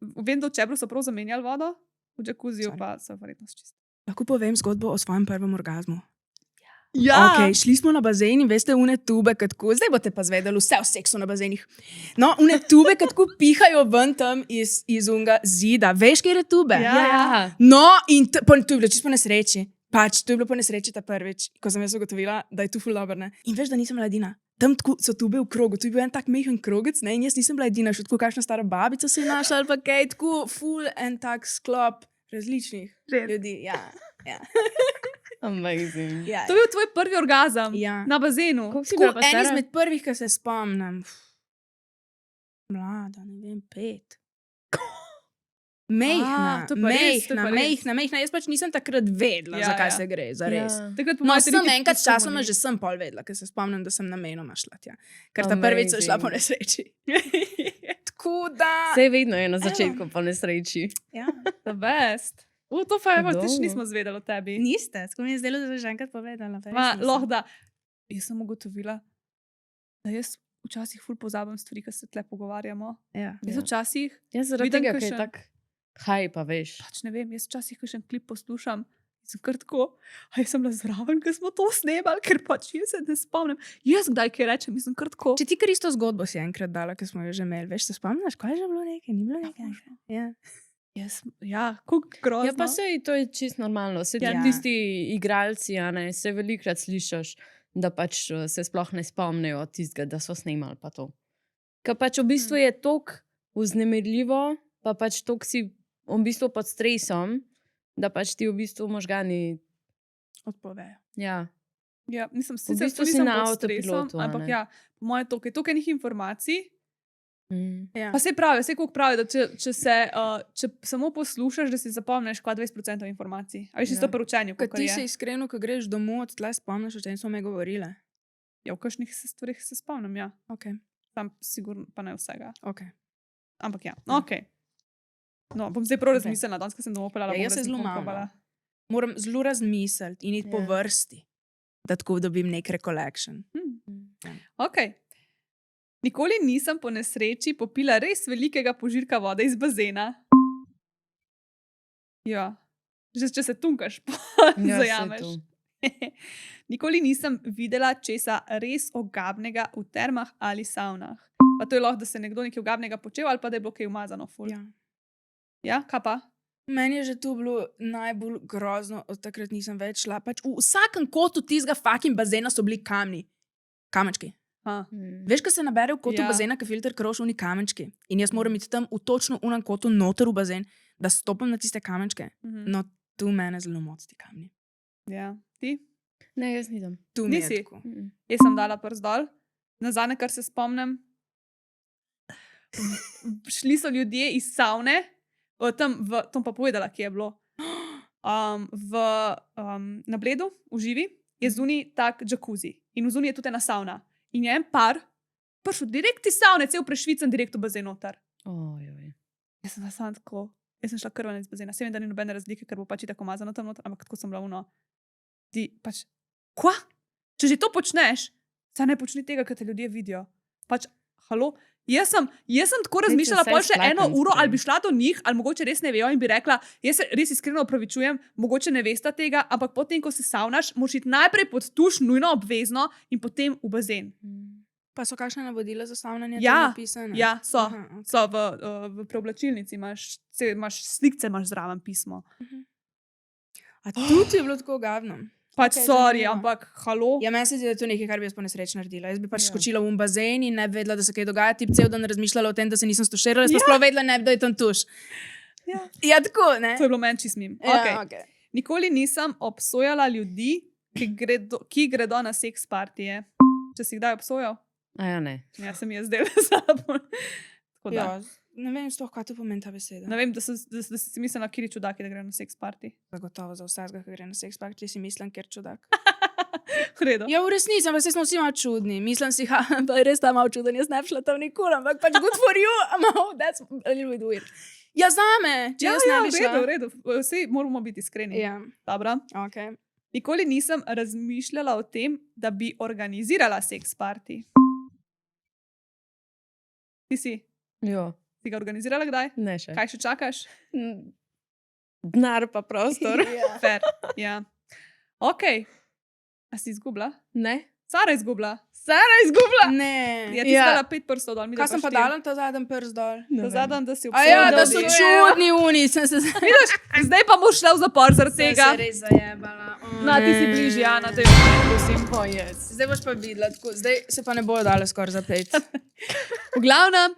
vem, da v čebru so prav zamenjali vodo, v džakuziju Sorry. pa so verjetno čist. Lahko povem zgodbo o svojem prvem orgazmu. Ja, Okay, šli smo na bazen in veste, une tube, kako zdaj boste pa zvedeli vse o seksu na bazenih. No, une tube, kako pihajo ven tam iz unga zida. Veš, kje je tube? Ja. No, in to je bilo čisto po nesreči. Pač, to je bilo po nesreči ta prvič, ko sem jaz ugotovila, da je tu ful dobro, ne. In veš, da nisem bila edina. Tam tako so tube v krogu, tu je bil en tak mehen krogec, ne, in jaz nisem bila edina, še tako kakšna stara babica se je našla, ali pa kaj, tako ful en tak sklop različnih Res. ljudi. Ja, ja. Amazing. ja. To je bil tvoj prvi orgazem Ja. na bazenu. Koliko si Tako, bila pa en stara? izmed prvih, ki se spomnim. Mlada, ne vem, 5. Mejhna, to je pa res, to je pa res. mejhna. Jaz pač nisem takrat vedela, Ja, zakaj ja. se gre, za res. Ja. Takrat po No, mojem sem niti enkrat pustimo časoma ni. že sem pol vedela, ker se spomnim, da sem namenoma šla tja. Ker ta prvič so šla po Amazing. nesreči. Tako da. Vse vedno je na začetku po nesreči. Ja. The best. To pa je, Dobro. ti še nismo zvedeli o tebi. Niste, tako mi je zdelo, da sem že enkrat povedala. pa res Ma, nisem. lahko da. Jaz sem ugotovila, da jaz včasih ful pozabim stvari, ki se tle pogovarjamo. Ja. Jaz Ja. včasih, Ja, zaradi Vidim, tega, ko ker je še- tak haj, pa veš. pač ne vem, jaz včasih kakšen klip poslušam in sem kar tako, a jaz sem bila zraven, ker smo to snemali, ker pač jaz se ne spomnim. Jaz kdaj kaj rečem, mislim kar tako. Če ti kar isto zgodbo si enkrat dala, ker smo jo že imeli, veš, se spomniš, kaj je že bilo nekaj, ni bilo nekaj. Ja. Ja, kako grozno. Ja, pa sej, to je čisto normalno. Se Ja. tisti igralci, a ne, se velikrat slišiš, da pač se sploh ne spomnijo tistega, da so snemali pa to. Ker pač v bistvu je toliko vznemirljivo, pa pač toliko si v bistvu pod stresom, da pač ti v bistvu možgani, Odpovejo. ja. Ja, nisem V sicer bistvu si nisem na pod stresom, avtopilotu, a ampak ne. ja, po mojem toliko enih informacij. Mm. Ja. Pa se pravi, vse koliko pravi, da če samo poslušaš, da si zapomniš kva 20% informacij. A veš, Ja. isto pri učenju, Ker kakor ti je. se iskreno, ko greš domov, tle spomniš, o čem smo me govorile. Ja, v kakšnih stvarih se spomnim, ja. Ok, Tam sigurno pa ne vsega. ok. Ampak ja, Ja. ok. No, bom zdaj prav Ok. razmislila, danes, ko sem domov pelala. Ja, bom jaz se zelo malo. probala. Moram zelo razmisliti in iti po Ja. vrsti, da tako dobim nek recollection. Ok. Nikoli nisem po nesreči popila res velikega požirka vode iz bazena. Ja, že če se tunkaš, pa Ja, saj zajameš. to. Nikoli nisem videla česa res ogabnega v termah ali savnah. Pa to je lahko, da se je nekdo nekaj ogabnega počel ali pa da je bilo kaj umazano. Ful. Ja. Ja, kaj pa? Meni je že to bilo najbolj grozno, od takrat nisem več šla. Pač v vsakem kotu tistega fucking bazena so bili kamni. Kamenčki. Ha. Mm. Veš, kaj se nabere v kotu Ja. bazena, ki filter kroš oni kamenčki. In jaz moram iti tam v točno unem kotu noter v bazen, da stopim na tiste kamenčke. No, tu mene zelo moti ti kamni. Ja, ti? Ne, jaz nisem. Tu mi je Nisi? tako. Jaz sem dala prst dol. Nazadnje, kar se spomnim, šli so ljudje iz savne, tam pa povedala, kje je bilo. Na Bledu, v Živi, je zunaj tak džakuzi. In v zunaj je tudi ena savna. In je en par prišel direkt iz savne, cel prešvicen, direkt v bazen noter. Ojoj. Jaz sem samo tako, jaz sem šla krvana iz bazena. Vem, da ni nobene razlike, ker bo pač tako mazano tam noter, ampak tako sem bila uno. Ti pač, kva? Če že to počneš, saj ne počni tega, ker te ljudje vidijo. Pač, halo? Jaz sem tako razmišljala, saj pol še splaten 1 uro, sprejem. ali bi šla do njih, ali mogoče res ne vejo in bi rekla, jaz se res iskreno opravičujem, mogoče ne veste tega, ampak potem, ko se savnaš, moraš iti najprej pod tuš, nujno obvezno in potem v bazen. Pa so kakšne navodila za savnanje? Ja, tam napisane? Ja, so. Aha, okay. So v preoblačilnici, imaš slikce, imaš zraven pismo. A tudi je bilo tako gavno. Pač Okej, sorry, zanimivo. ampak halo. Ja, meni se zdi, da je to nekaj, kar bi jaz po nesreči naredila. Jaz bi pač Ja. skočila v bazen in ne bi vedela, da se kaj dogaja. Ti cel dan razmišljala o tem, da se nisem stuširala, jaz pa Ja. sploh vedela, ne bi, da je tam tuš. Ja. Ja, tako, ne? To je bilo meni čist mim. Ja, Okay. okay. Nikoli nisem obsojala ljudi, ki gredo na seks partije. Če si kdaj obsojal? A ja, ne. Ja, se mi je zdelo slabo. Tako da. Ja, ne vem sploh, kaj to pomeni ta beseda. Ne vem, da si si mislila, kjer je čudak, da gre na seks party. Zagotovo za vsakega, ki gre na seks party, si mislim, ker čudak. V redu. Ja, v resnici, ampak saj smo vsi malo čudni. Mislim si, da je res ta malo čuden, jaz ne bi šla tam nikoli, ampak pač good for you, that's a little bit weird. Ja, zame, če jaz ne bi šla. v redu. Vsi moramo biti iskreni. Ja, Dobro. ok. Nikoli nisem razmišljala o tem, da bi organizirala seks party. Ti si Jo, ga organizirala kdaj? ne še. Kaj še čakaš? Denar pa prostor. Fair. Ja. Ok. A si izgubila? Ne. Sara je izgubila. Sara izgubila. Ne. Ja, ti si dala 5 prstov dol. Kaj sem pa dala ta zadnji prst dol? To zadnjem, da si A ja, da so ljudi. čudni uni, sem se Zdaj pa boš šla v zapor zaradi tega. se res zajebala. Na, ti si bližje, Ana, da je prosim. Oh, yes. Zdaj boš pa videla, tako. Zdaj se pa ne bojo dale skoraj za 5. V glavnem,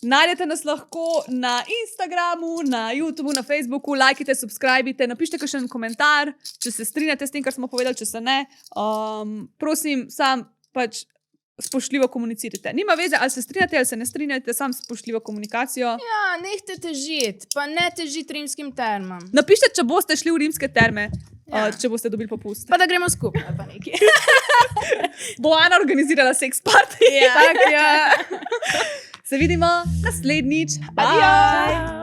najdete nas lahko na Instagramu, na YouTubu, na Facebooku, lajkite, subskrbite, napišite kakšen komentar, če se strinjate s tem, kar smo povedali, če se ne. Prosim, sam pač spoštljivo komunicirajte. Nima veze, ali se strinjate ali se ne strinjate, sam spoštljivo komunikacijo. Ja, nehte težiti, pa ne težiti rimskim termam. Napišite, če boste šli v rimske terme, Ja. če boste dobili popust. Pa da gremo skupaj, ali pa nekaj. Bo Ana organizirala seks party. Ja. Tak, ja. Se vidimo naslednjič. Adijo!